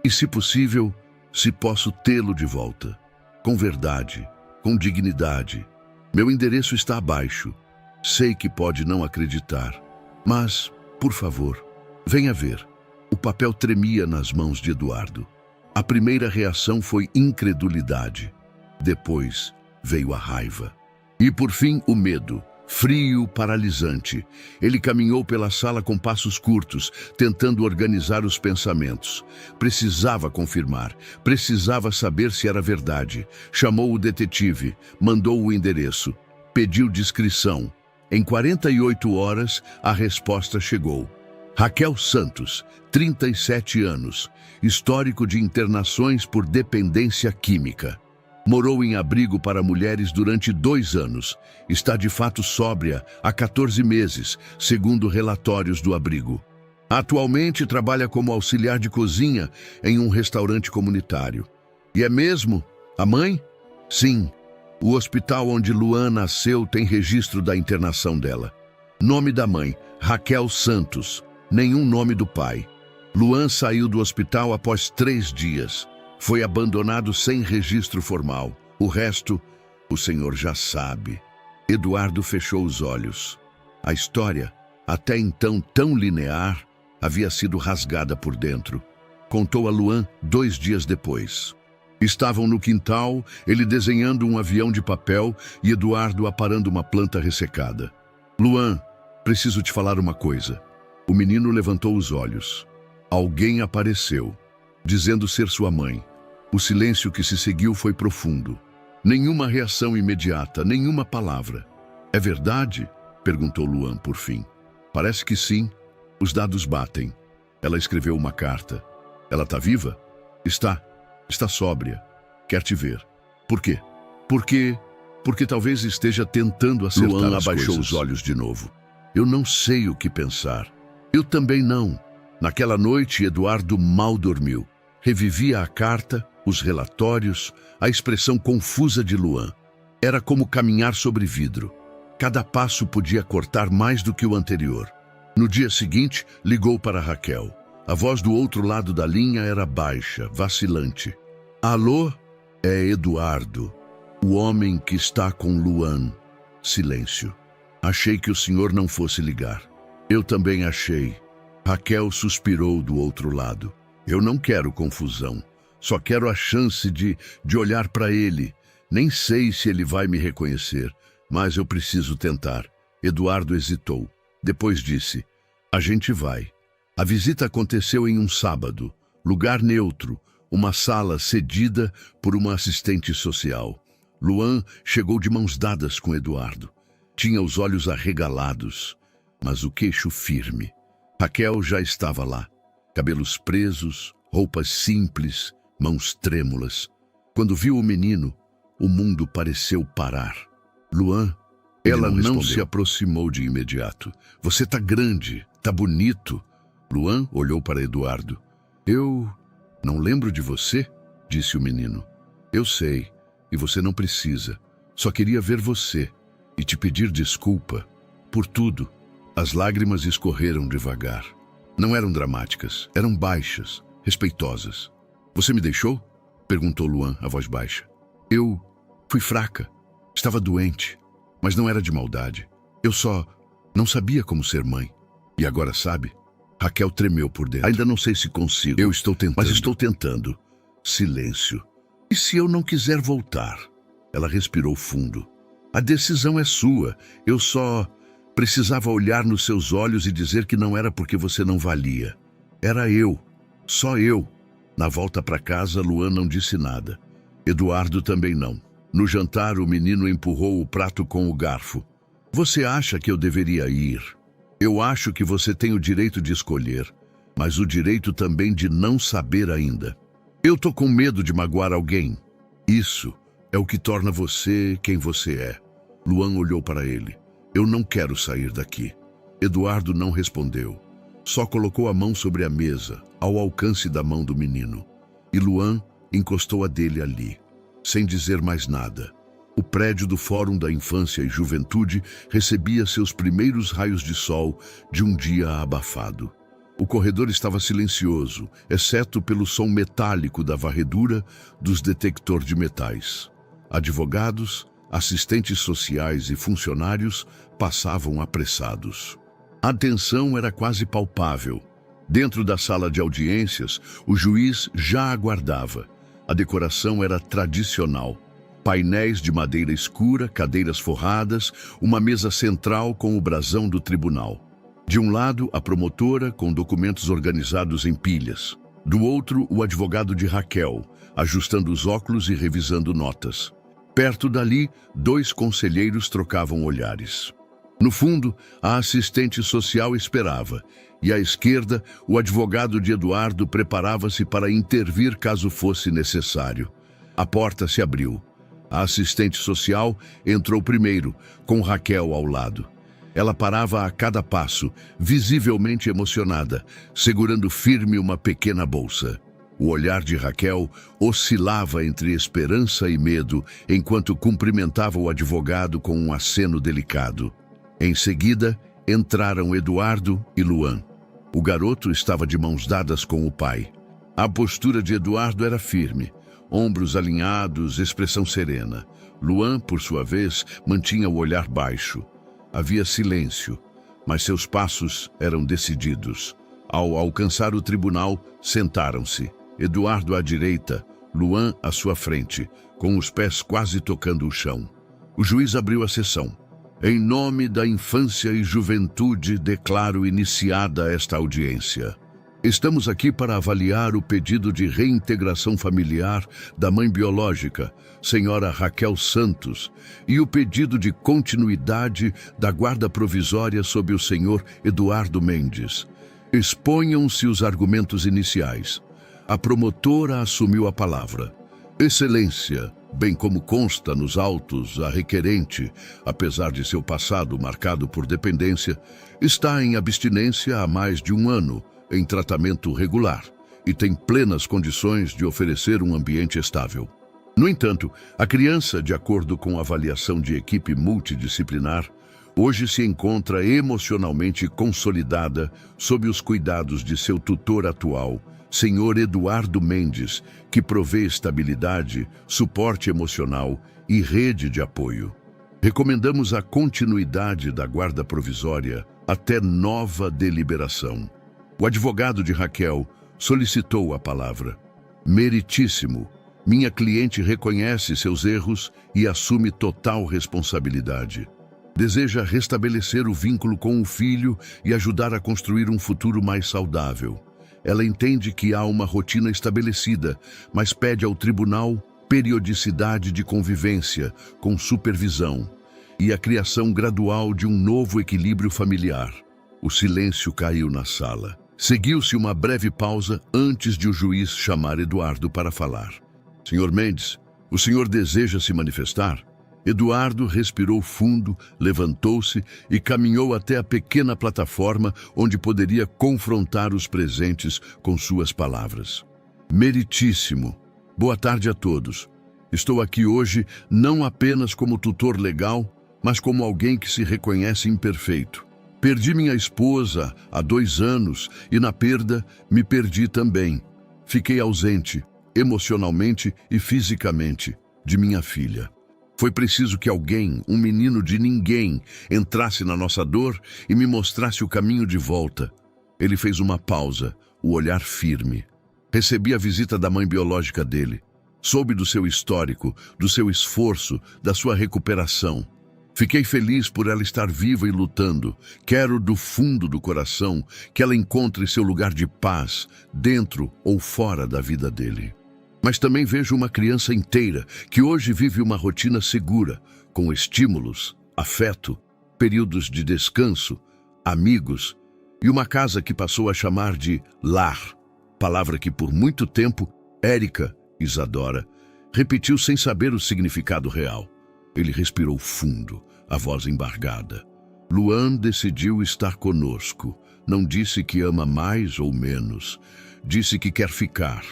E, se possível, se posso tê-lo de volta. Com verdade, com dignidade. Meu endereço está abaixo. Sei que pode não acreditar. Mas, por favor, venha ver. O papel tremia nas mãos de Eduardo. A primeira reação foi incredulidade. Depois veio a raiva. E, por fim, o medo. Frio, paralisante. Ele caminhou pela sala com passos curtos, tentando organizar os pensamentos. Precisava confirmar. Precisava saber se era verdade. Chamou o detetive. Mandou o endereço. Pediu descrição. Em 48 horas, a resposta chegou. Raquel Santos, 37 anos. Histórico de internações por dependência química. Morou em abrigo para mulheres durante 2 anos. Está de fato sóbria há 14 meses, segundo relatórios do abrigo. Atualmente trabalha como auxiliar de cozinha em um restaurante comunitário. E é mesmo? A mãe? Sim. O hospital onde Luan nasceu tem registro da internação dela. Nome da mãe, Raquel Santos. Nenhum nome do pai. Luan saiu do hospital após 3 dias. Foi abandonado sem registro formal. O resto, o senhor já sabe. Eduardo fechou os olhos. A história, até então tão linear, havia sido rasgada por dentro. Contou a Luan 2 dias depois. Estavam no quintal, ele desenhando um avião de papel e Eduardo aparando uma planta ressecada. Luan, preciso te falar uma coisa. O menino levantou os olhos. Alguém apareceu, dizendo ser sua mãe. O silêncio que se seguiu foi profundo. Nenhuma reação imediata, nenhuma palavra. É verdade? Perguntou Luan por fim. Parece que sim. Os dados batem. Ela escreveu uma carta. Ela está viva? Está. Está sóbria. Quer te ver. Por quê? Porque talvez esteja tentando acertar Luan as abaixou coisas. os olhos de novo. Eu não sei o que pensar. Eu também não. Naquela noite, Eduardo mal dormiu. Revivia a carta, os relatórios, a expressão confusa de Luan. Era como caminhar sobre vidro. Cada passo podia cortar mais do que o anterior. No dia seguinte, ligou para Raquel. A voz do outro lado da linha era baixa, vacilante. Alô? É Eduardo, o homem que está com Luan. Silêncio. Achei que o senhor não fosse ligar. Eu também achei. Raquel suspirou do outro lado. Eu não quero confusão. Só quero a chance de olhar para ele. Nem sei se ele vai me reconhecer, mas eu preciso tentar. Eduardo hesitou. Depois disse: a gente vai. A visita aconteceu em um sábado. Lugar neutro. Uma sala cedida por uma assistente social. Luan chegou de mãos dadas com Eduardo. Tinha os olhos arregalados, mas o queixo firme. Raquel já estava lá. Cabelos presos, roupas simples, mãos trêmulas. Quando viu o menino, o mundo pareceu parar. Luan, ela não se aproximou de imediato. Você tá grande, tá bonito. Luan olhou para Eduardo. Eu não lembro de você, disse o menino. Eu sei, e você não precisa. Só queria ver você e te pedir desculpa por tudo. As lágrimas escorreram devagar. Não eram dramáticas, eram baixas, respeitosas. Você me deixou? Perguntou Luan, a voz baixa. Eu fui fraca, estava doente, mas não era de maldade. Eu só não sabia como ser mãe. E agora sabe? Raquel tremeu por dentro. Ainda não sei se consigo. Eu estou tentando. Mas estou tentando. Silêncio. E se eu não quiser voltar? Ela respirou fundo. A decisão é sua. Eu só precisava olhar nos seus olhos e dizer que não era porque você não valia. Era eu. Só eu. Na volta para casa, Luan não disse nada. Eduardo também não. No jantar, o menino empurrou o prato com o garfo. Você acha que eu deveria ir? Eu acho que você tem o direito de escolher, mas o direito também de não saber ainda. Eu tô com medo de magoar alguém. Isso é o que torna você quem você é. Luan olhou para ele. Eu não quero sair daqui. Eduardo não respondeu. Só colocou a mão sobre a mesa, ao alcance da mão do menino. E Luan encostou a dele ali, sem dizer mais nada. O prédio do Fórum da Infância e Juventude recebia seus primeiros raios de sol de um dia abafado. O corredor estava silencioso, exceto pelo som metálico da varredura dos detectores de metais. Advogados, assistentes sociais e funcionários passavam apressados. A tensão era quase palpável. Dentro da sala de audiências, o juiz já aguardava. A decoração era tradicional. Painéis de madeira escura, cadeiras forradas, uma mesa central com o brasão do tribunal. De um lado, a promotora, com documentos organizados em pilhas. Do outro, o advogado de Raquel, ajustando os óculos e revisando notas. Perto dali, 2 conselheiros trocavam olhares. No fundo, a assistente social esperava, e à esquerda, o advogado de Eduardo preparava-se para intervir caso fosse necessário. A porta se abriu. A assistente social entrou primeiro, com Raquel ao lado. Ela parava a cada passo, visivelmente emocionada, segurando firme uma pequena bolsa. O olhar de Raquel oscilava entre esperança e medo, enquanto cumprimentava o advogado com um aceno delicado. Em seguida, entraram Eduardo e Luan. O garoto estava de mãos dadas com o pai. A postura de Eduardo era firme. Ombros alinhados, expressão serena. Luan, por sua vez, mantinha o olhar baixo. Havia silêncio, mas seus passos eram decididos. Ao alcançar o tribunal, sentaram-se. Eduardo à direita, Luan à sua frente, com os pés quase tocando o chão. O juiz abriu a sessão. Em nome da infância e juventude, declaro iniciada esta audiência. Estamos aqui para avaliar o pedido de reintegração familiar da mãe biológica, senhora Raquel Santos, e o pedido de continuidade da guarda provisória sob o senhor Eduardo Mendes. Exponham-se os argumentos iniciais. A promotora assumiu a palavra. Excelência, bem como consta nos autos, a requerente, apesar de seu passado marcado por dependência, está em abstinência há mais de um ano, em tratamento regular, e tem plenas condições de oferecer um ambiente estável. No entanto, a criança, de acordo com a avaliação de equipe multidisciplinar, Hoje se encontra emocionalmente consolidada sob os cuidados de seu tutor atual, Sr. Eduardo Mendes, que provê estabilidade, suporte emocional e rede de apoio. Recomendamos a continuidade da guarda provisória até nova deliberação. O advogado de Raquel solicitou a palavra. Meritíssimo, minha cliente reconhece seus erros e assume total responsabilidade. Deseja restabelecer o vínculo com o filho e ajudar a construir um futuro mais saudável. Ela entende que há uma rotina estabelecida, mas pede ao tribunal periodicidade de convivência, com supervisão, e a criação gradual de um novo equilíbrio familiar. O silêncio caiu na sala. Seguiu-se uma breve pausa antes de o juiz chamar Eduardo para falar. Senhor Mendes, o senhor deseja se manifestar? Eduardo respirou fundo, levantou-se e caminhou até a pequena plataforma onde poderia confrontar os presentes com suas palavras. Meritíssimo. Boa tarde a todos. Estou aqui hoje não apenas como tutor legal, mas como alguém que se reconhece imperfeito. Perdi minha esposa há 2 anos e na perda me perdi também. Fiquei ausente, emocionalmente e fisicamente, de minha filha. Foi preciso que alguém, um menino de ninguém, entrasse na nossa dor e me mostrasse o caminho de volta. Ele fez uma pausa, o olhar firme. Recebi a visita da mãe biológica dele. Soube do seu histórico, do seu esforço, da sua recuperação. Fiquei feliz por ela estar viva e lutando. Quero do fundo do coração que ela encontre seu lugar de paz, dentro ou fora da vida dele. Mas também vejo uma criança inteira que hoje vive uma rotina segura, com estímulos, afeto, períodos de descanso, amigos e uma casa que passou a chamar de lar, palavra que por muito tempo Érica, Isadora, repetiu sem saber o significado real. Ele respirou fundo, a voz embargada. Luan decidiu estar conosco. Não disse que ama mais ou menos. Disse que quer ficar.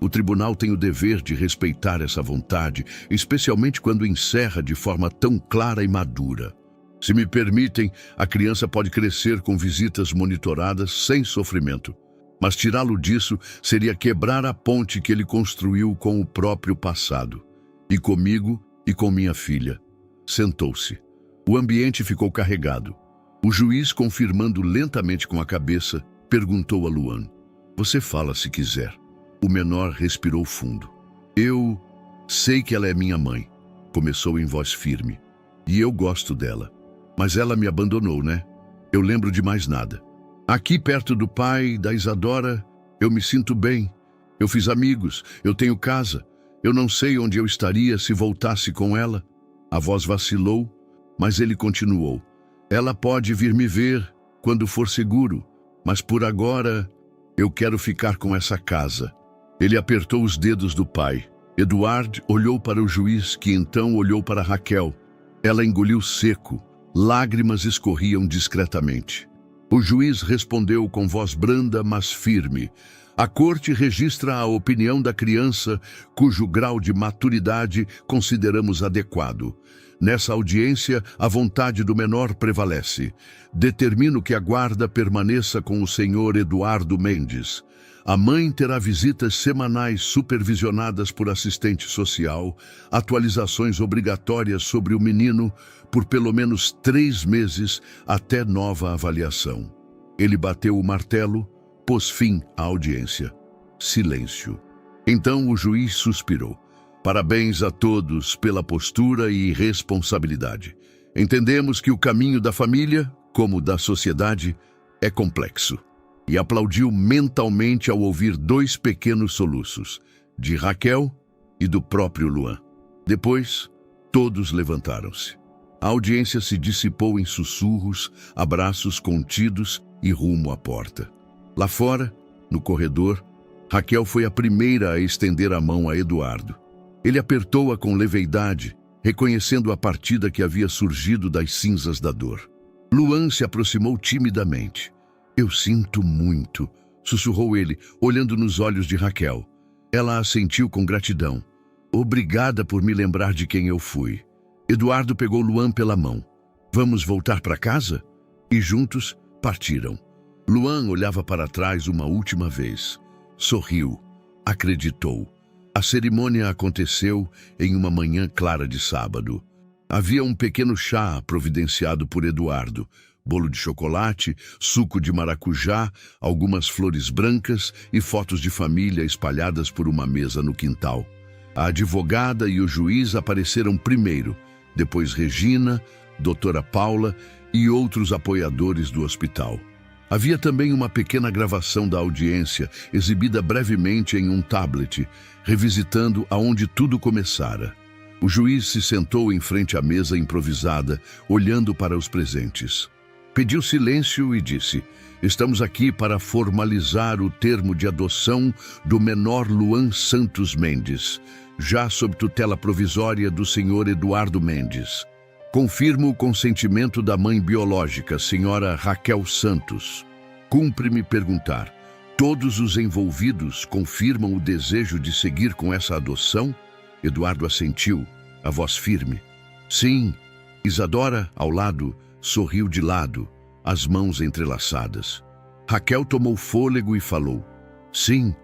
O tribunal tem o dever de respeitar essa vontade, especialmente quando encerra de forma tão clara e madura. Se me permitem, a criança pode crescer com visitas monitoradas sem sofrimento. Mas tirá-lo disso seria quebrar a ponte que ele construiu com o próprio passado. E comigo e com minha filha. Sentou-se. O ambiente ficou carregado. O juiz, confirmando lentamente com a cabeça, perguntou a Luan: "Você fala se quiser." O menor respirou fundo. "Eu sei que ela é minha mãe", começou em voz firme. "E eu gosto dela. Mas ela me abandonou, né? Eu lembro de mais nada. Aqui perto do pai, da Isadora, eu me sinto bem. Eu fiz amigos, eu tenho casa. Eu não sei onde eu estaria se voltasse com ela." A voz vacilou, mas ele continuou. "Ela pode vir me ver quando for seguro, mas por agora eu quero ficar com essa casa." Ele apertou os dedos do pai. Eduardo olhou para o juiz, que então olhou para Raquel. Ela engoliu seco. Lágrimas escorriam discretamente. O juiz respondeu com voz branda, mas firme. "A corte registra a opinião da criança, cujo grau de maturidade consideramos adequado. Nessa audiência, a vontade do menor prevalece. Determino que a guarda permaneça com o senhor Eduardo Mendes. A mãe terá visitas semanais supervisionadas por assistente social, atualizações obrigatórias sobre o menino por pelo menos 3 meses até nova avaliação." Ele bateu o martelo, pôs fim à audiência. Silêncio. Então o juiz suspirou. "Parabéns a todos pela postura e responsabilidade. Entendemos que o caminho da família, como da sociedade, é complexo." E aplaudiu mentalmente ao ouvir 2 pequenos soluços, de Raquel e do próprio Luan. Depois, todos levantaram-se. A audiência se dissipou em sussurros, abraços contidos e rumo à porta. Lá fora, no corredor, Raquel foi a primeira a estender a mão a Eduardo. Ele apertou-a com leviandade, reconhecendo a partida que havia surgido das cinzas da dor. Luan se aproximou timidamente. "Eu sinto muito", sussurrou ele, olhando nos olhos de Raquel. Ela assentiu com gratidão. "Obrigada por me lembrar de quem eu fui." Eduardo pegou Luan pela mão. Vamos voltar para casa? E juntos partiram. Luan olhava para trás uma última vez. Sorriu. Acreditou. A cerimônia aconteceu em uma manhã clara de sábado. Havia um pequeno chá providenciado por Eduardo, bolo de chocolate, suco de maracujá, algumas flores brancas e fotos de família espalhadas por uma mesa no quintal. A advogada e o juiz apareceram primeiro, depois Regina, doutora Paula e outros apoiadores do hospital. Havia também uma pequena gravação da audiência, exibida brevemente em um tablet, revisitando aonde tudo começara. O juiz se sentou em frente à mesa improvisada, olhando para os presentes. Pediu silêncio e disse: "Estamos aqui para formalizar o termo de adoção do menor Luan Santos Mendes, já sob tutela provisória do senhor Eduardo Mendes. Confirmo o consentimento da mãe biológica, senhora Raquel Santos. Cumpre-me perguntar, todos os envolvidos confirmam o desejo de seguir com essa adoção?" Eduardo assentiu, a voz firme. "Sim." Isadora, ao lado, sorriu de lado, as mãos entrelaçadas. Raquel tomou fôlego e falou: "Sim."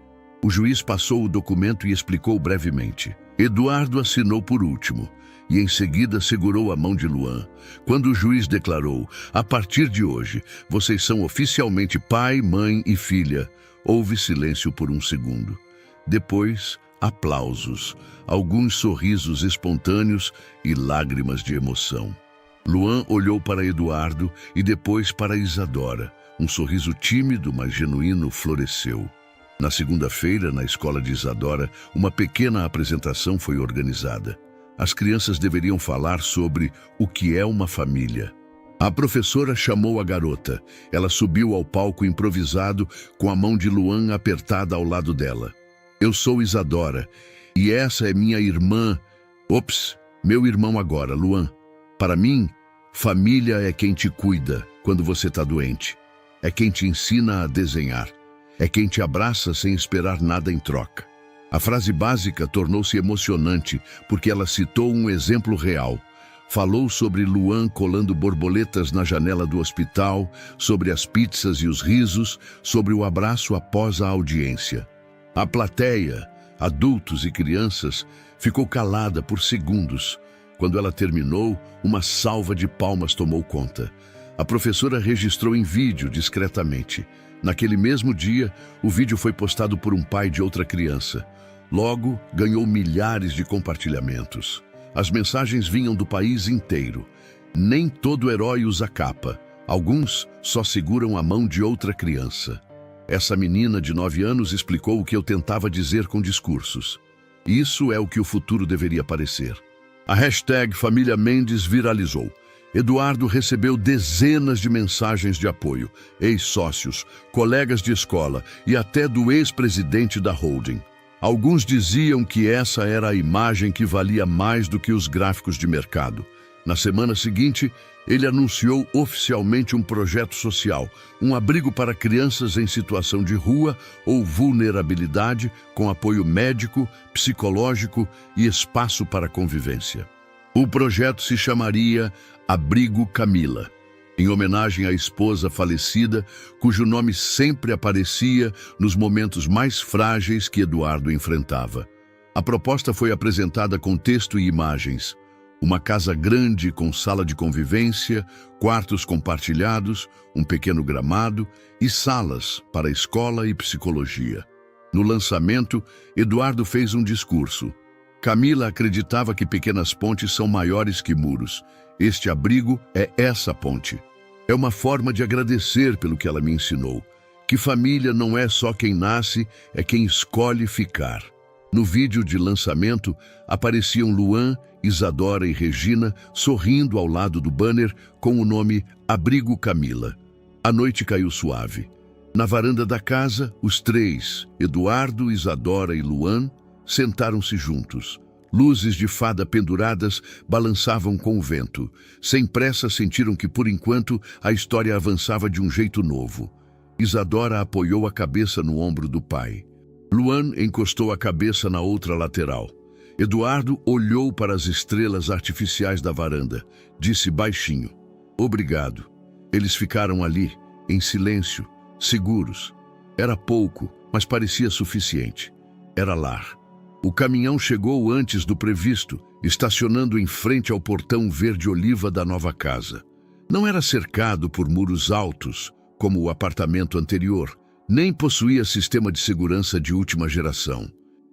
O juiz passou o documento e explicou brevemente. Eduardo assinou por último e em seguida segurou a mão de Luan. Quando o juiz declarou: "A partir de hoje, vocês são oficialmente pai, mãe e filha", houve silêncio por um segundo. Depois, aplausos, alguns sorrisos espontâneos e lágrimas de emoção. Luan olhou para Eduardo e depois para Isadora. Um sorriso tímido, mas genuíno, floresceu. Na segunda-feira, na escola de Isadora, uma pequena apresentação foi organizada. As crianças deveriam falar sobre o que é uma família. A professora chamou a garota. Ela subiu ao palco improvisado com a mão de Luan apertada ao lado dela. "Eu sou Isadora e essa é minha irmã." "Ops, meu irmão agora, Luan. Para mim, família é quem te cuida quando você está doente. É quem te ensina a desenhar. É quem te abraça sem esperar nada em troca." A frase básica tornou-se emocionante porque ela citou um exemplo real. Falou sobre Luan colando borboletas na janela do hospital, sobre as pizzas e os risos, sobre o abraço após a audiência. A plateia, adultos e crianças, ficou calada por segundos. Quando ela terminou, uma salva de palmas tomou conta. A professora registrou em vídeo discretamente. Naquele mesmo dia, o vídeo foi postado por um pai de outra criança. Logo, ganhou milhares de compartilhamentos. As mensagens vinham do país inteiro. Nem todo herói usa capa. Alguns só seguram a mão de outra criança. Essa menina de 9 anos explicou o que eu tentava dizer com discursos. Isso é o que o futuro deveria parecer. A hashtag Família Mendes viralizou. Eduardo recebeu dezenas de mensagens de apoio, ex-sócios, colegas de escola e até do ex-presidente da holding. Alguns diziam que essa era a imagem que valia mais do que os gráficos de mercado. Na semana seguinte, ele anunciou oficialmente um projeto social, um abrigo para crianças em situação de rua ou vulnerabilidade, com apoio médico, psicológico e espaço para convivência. O projeto se chamaria Abrigo Camila, em homenagem à esposa falecida, cujo nome sempre aparecia nos momentos mais frágeis que Eduardo enfrentava. A proposta foi apresentada com texto e imagens. Uma casa grande com sala de convivência, quartos compartilhados, um pequeno gramado e salas para escola e psicologia. No lançamento, Eduardo fez um discurso. Camila acreditava que pequenas pontes são maiores que muros. Este abrigo é essa ponte. É uma forma de agradecer pelo que ela me ensinou. Que família não é só quem nasce, é quem escolhe ficar. No vídeo de lançamento, apareciam Luan, Isadora e Regina sorrindo ao lado do banner com o nome Abrigo Camila. A noite caiu suave. Na varanda da casa, os três, Eduardo, Isadora e Luan, sentaram-se juntos. Luzes de fada penduradas balançavam com o vento. Sem pressa, sentiram que, por enquanto, a história avançava de um jeito novo. Isadora apoiou a cabeça no ombro do pai. Luan encostou a cabeça na outra lateral. Eduardo olhou para as estrelas artificiais da varanda. Disse baixinho: Obrigado. Eles ficaram ali, em silêncio, seguros. Era pouco, mas parecia suficiente. Era lar. O caminhão chegou antes do previsto, estacionando em frente ao portão verde-oliva da nova casa. Não era cercado por muros altos, como o apartamento anterior, nem possuía sistema de segurança de última geração.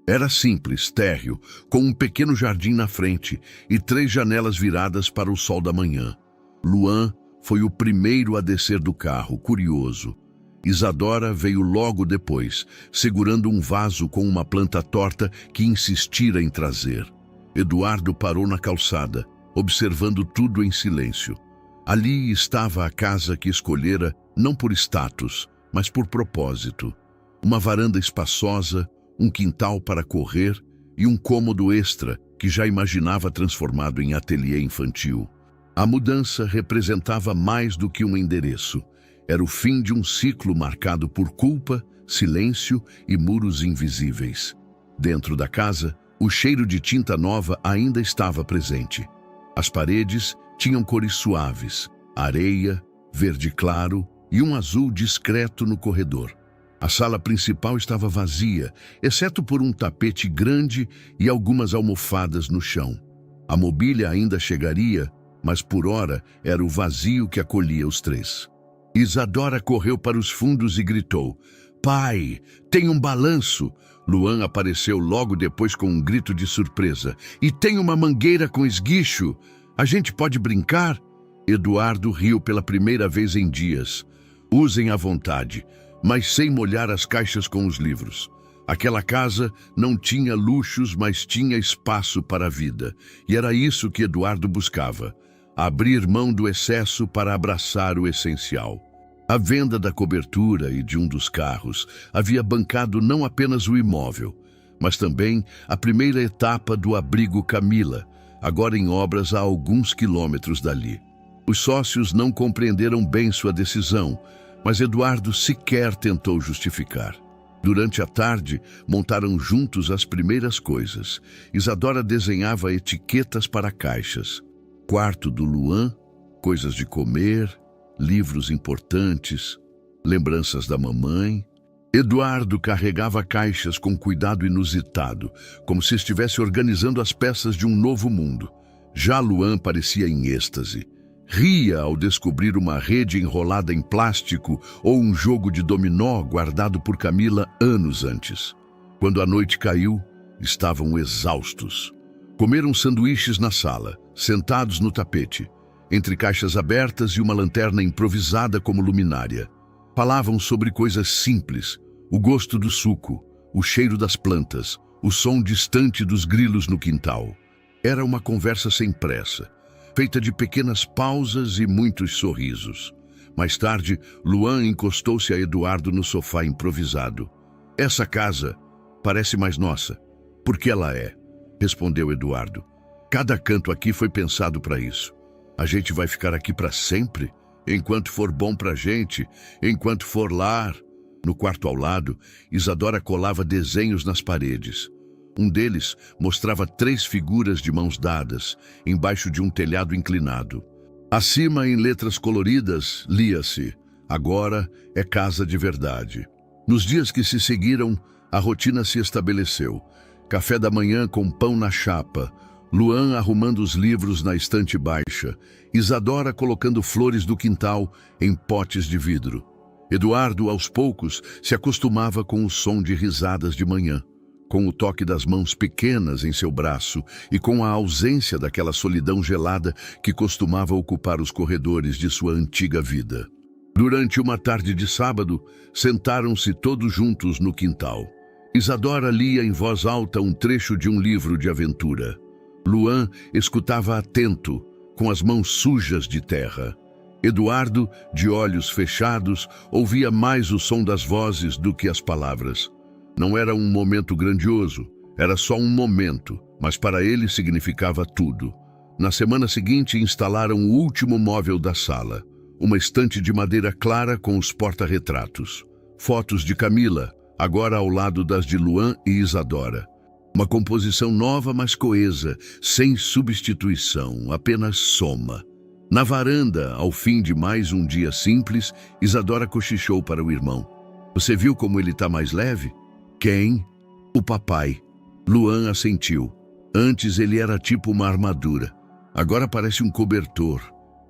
Era simples, térreo, com um pequeno jardim na frente e 3 janelas viradas para o sol da manhã. Luan foi o primeiro a descer do carro, curioso. Isadora veio logo depois, segurando um vaso com uma planta torta que insistira em trazer. Eduardo parou na calçada, observando tudo em silêncio. Ali estava a casa que escolhera não por status, mas por propósito. Uma varanda espaçosa, um quintal para correr e um cômodo extra que já imaginava transformado em ateliê infantil. A mudança representava mais do que um endereço. Era o fim de um ciclo marcado por culpa, silêncio e muros invisíveis. Dentro da casa, o cheiro de tinta nova ainda estava presente. As paredes tinham cores suaves, areia, verde claro e um azul discreto no corredor. A sala principal estava vazia, exceto por um tapete grande e algumas almofadas no chão. A mobília ainda chegaria, mas por hora era o vazio que acolhia os 3. Isadora correu para os fundos e gritou: "Pai, tem um balanço!" Luan apareceu logo depois com um grito de surpresa. "E tem uma mangueira com esguicho! A gente pode brincar?" Eduardo riu pela primeira vez em dias. "Usem à vontade, mas sem molhar as caixas com os livros." Aquela casa não tinha luxos, mas tinha espaço para a vida. E era isso que Eduardo buscava: abrir mão do excesso para abraçar o essencial. A venda da cobertura e de um dos carros havia bancado não apenas o imóvel, mas também a primeira etapa do abrigo Camila, agora em obras a alguns quilômetros dali. Os sócios não compreenderam bem sua decisão, mas Eduardo sequer tentou justificar. Durante a tarde, montaram juntos as primeiras coisas. Isadora desenhava etiquetas para caixas. Quarto do Luan, coisas de comer, livros importantes, lembranças da mamãe. Eduardo carregava caixas com cuidado inusitado, como se estivesse organizando as peças de um novo mundo. Já Luan parecia em êxtase. Ria ao descobrir uma rede enrolada em plástico ou um jogo de dominó guardado por Camila anos antes. Quando a noite caiu, estavam exaustos. Comeram sanduíches na sala, sentados no tapete, entre caixas abertas e uma lanterna improvisada como luminária. Falavam sobre coisas simples: o gosto do suco, o cheiro das plantas, o som distante dos grilos no quintal. Era uma conversa sem pressa, feita de pequenas pausas e muitos sorrisos. Mais tarde, Luan encostou-se a Eduardo no sofá improvisado. "Essa casa parece mais nossa, porque ela é", respondeu Eduardo. "Cada canto aqui foi pensado para isso. A gente vai ficar aqui para sempre, enquanto for bom pra gente, enquanto for lar." No quarto ao lado, Isadora colava desenhos nas paredes. Um deles mostrava 3 figuras de mãos dadas, embaixo de um telhado inclinado. Acima, em letras coloridas, lia-se: "Agora é casa de verdade." Nos dias que se seguiram, a rotina se estabeleceu. Café da manhã com pão na chapa, Luan arrumando os livros na estante baixa, Isadora colocando flores do quintal em potes de vidro. Eduardo, aos poucos, se acostumava com o som de risadas de manhã, com o toque das mãos pequenas em seu braço e com a ausência daquela solidão gelada que costumava ocupar os corredores de sua antiga vida. Durante uma tarde de sábado, sentaram-se todos juntos no quintal. Isadora lia em voz alta um trecho de um livro de aventura. Luan escutava atento, com as mãos sujas de terra. Eduardo, de olhos fechados, ouvia mais o som das vozes do que as palavras. Não era um momento grandioso, era só um momento, mas para ele significava tudo. Na semana seguinte, instalaram o último móvel da sala, uma estante de madeira clara com os porta-retratos. Fotos de Camila, agora ao lado das de Luan e Isadora. Uma composição nova, mas coesa, sem substituição, apenas soma. Na varanda, ao fim de mais um dia simples, Isadora cochichou para o irmão. Você viu como ele está mais leve? Quem? O papai. Luan assentiu. Antes ele era tipo uma armadura. Agora parece um cobertor.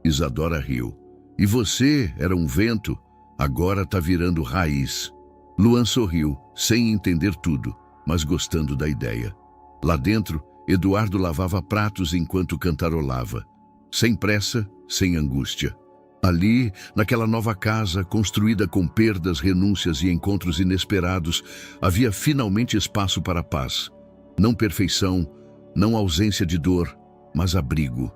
Isadora riu. E você era um vento. Agora está virando raiz. Luan sorriu, sem entender tudo, mas gostando da ideia. Lá dentro, Eduardo lavava pratos enquanto cantarolava. Sem pressa, sem angústia. Ali, naquela nova casa, construída com perdas, renúncias e encontros inesperados, havia finalmente espaço para a paz. Não perfeição, não ausência de dor, mas abrigo.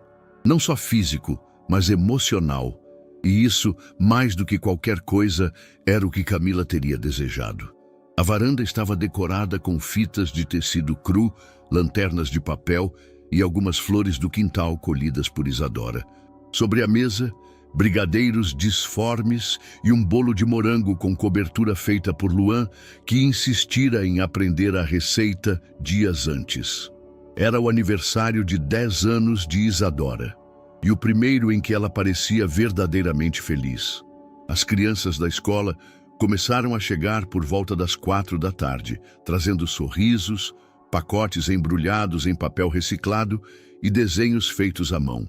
Não só físico, mas emocional. E isso, mais do que qualquer coisa, era o que Camila teria desejado. A varanda estava decorada com fitas de tecido cru, lanternas de papel e algumas flores do quintal colhidas por Isadora. Sobre a mesa, brigadeiros disformes e um bolo de morango com cobertura feita por Luan, que insistira em aprender a receita dias antes. Era o aniversário de 10 anos de Isadora, e o primeiro em que ela parecia verdadeiramente feliz. As crianças da escola começaram a chegar por volta das 4 da tarde, trazendo sorrisos, pacotes embrulhados em papel reciclado e desenhos feitos à mão.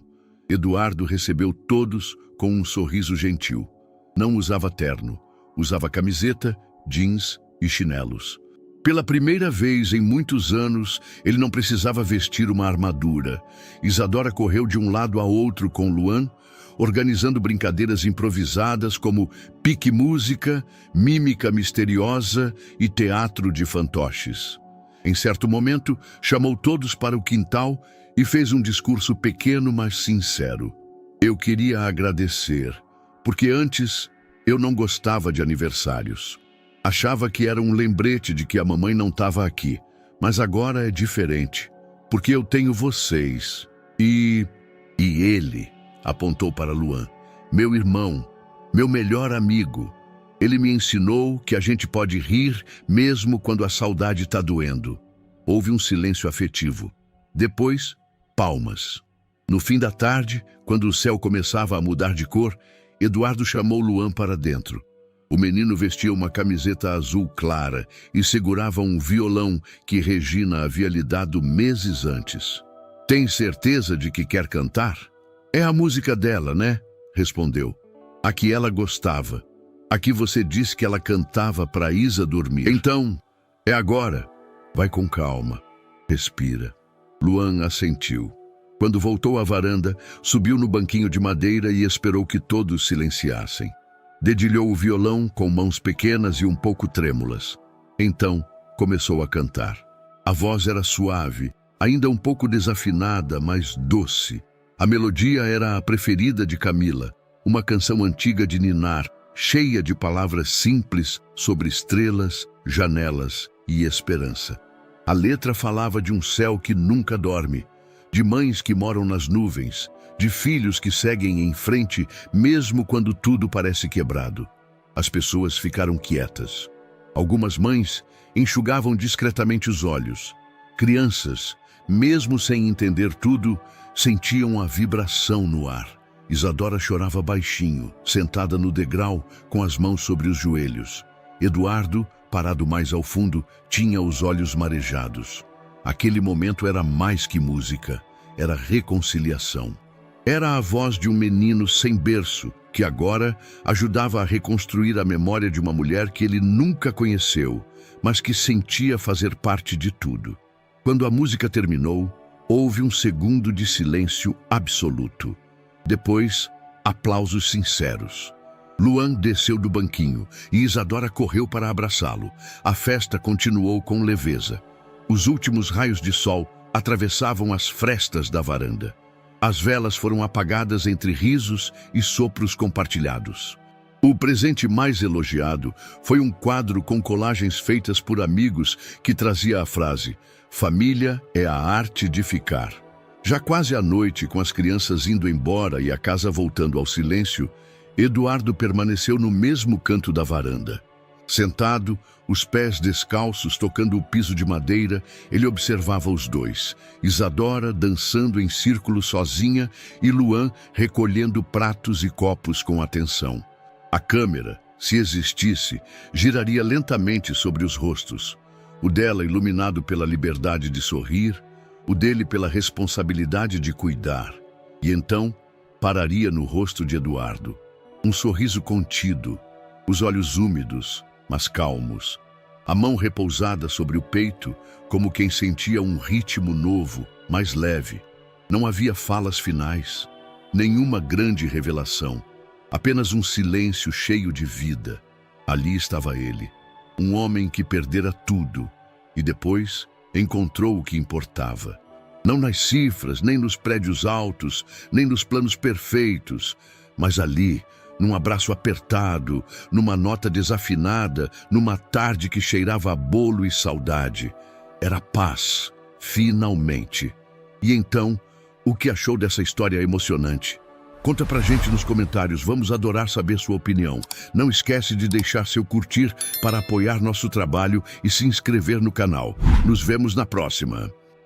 Eduardo recebeu todos com um sorriso gentil. Não usava terno, usava camiseta, jeans e chinelos. Pela primeira vez em muitos anos, ele não precisava vestir uma armadura. Isadora correu de um lado a outro com Luan, organizando brincadeiras improvisadas como pique-música, mímica misteriosa e teatro de fantoches. Em certo momento, chamou todos para o quintal e fez um discurso pequeno, mas sincero. Eu queria agradecer, porque antes eu não gostava de aniversários. Achava que era um lembrete de que a mamãe não estava aqui, mas agora é diferente, porque eu tenho vocês. E ele, apontou para Luan, meu irmão, meu melhor amigo. Ele me ensinou que a gente pode rir mesmo quando a saudade está doendo. Houve um silêncio afetivo. Depois, palmas. No fim da tarde, quando o céu começava a mudar de cor, Eduardo chamou Luan para dentro. O menino vestia uma camiseta azul clara e segurava um violão que Regina havia lhe dado meses antes. Tem certeza de que quer cantar? É a música dela, né? Respondeu. A que ela gostava. A que você disse que ela cantava para Isa dormir. Então, é agora. Vai com calma. Respira. Luan assentiu. Quando voltou à varanda, subiu no banquinho de madeira e esperou que todos silenciassem. Dedilhou o violão com mãos pequenas e um pouco trêmulas. Então, começou a cantar. A voz era suave, ainda um pouco desafinada, mas doce. A melodia era a preferida de Camila, uma canção antiga de ninar, cheia de palavras simples sobre estrelas, janelas e esperança. A letra falava de um céu que nunca dorme, de mães que moram nas nuvens, de filhos que seguem em frente mesmo quando tudo parece quebrado. As pessoas ficaram quietas. Algumas mães enxugavam discretamente os olhos. Crianças, mesmo sem entender tudo, sentiam a vibração no ar. Isadora chorava baixinho, sentada no degrau, com as mãos sobre os joelhos. Eduardo, parado mais ao fundo, tinha os olhos marejados. Aquele momento era mais que música, era reconciliação. Era a voz de um menino sem berço, que agora ajudava a reconstruir a memória de uma mulher que ele nunca conheceu, mas que sentia fazer parte de tudo. Quando a música terminou, houve um segundo de silêncio absoluto. Depois, aplausos sinceros. Luan desceu do banquinho e Isadora correu para abraçá-lo. A festa continuou com leveza. Os últimos raios de sol atravessavam as frestas da varanda. As velas foram apagadas entre risos e sopros compartilhados. O presente mais elogiado foi um quadro com colagens feitas por amigos que trazia a frase: "Família é a arte de ficar". Já quase à noite, com as crianças indo embora e a casa voltando ao silêncio, Eduardo permaneceu no mesmo canto da varanda. Sentado, os pés descalços tocando o piso de madeira, ele observava os dois, Isadora dançando em círculo sozinha e Luan recolhendo pratos e copos com atenção. A câmera, se existisse, giraria lentamente sobre os rostos. O dela iluminado pela liberdade de sorrir, o dele pela responsabilidade de cuidar. E então, pararia no rosto de Eduardo. Um sorriso contido, os olhos úmidos, mas calmos. A mão repousada sobre o peito, como quem sentia um ritmo novo, mais leve. Não havia falas finais, nenhuma grande revelação. Apenas um silêncio cheio de vida. Ali estava ele, um homem que perdera tudo e depois encontrou o que importava. Não nas cifras, nem nos prédios altos, nem nos planos perfeitos, mas ali, num abraço apertado, numa nota desafinada, numa tarde que cheirava a bolo e saudade. Era paz, finalmente. E então, o que achou dessa história emocionante? Conta pra gente nos comentários, vamos adorar saber sua opinião. Não esquece de deixar seu curtir para apoiar nosso trabalho e se inscrever no canal. Nos vemos na próxima.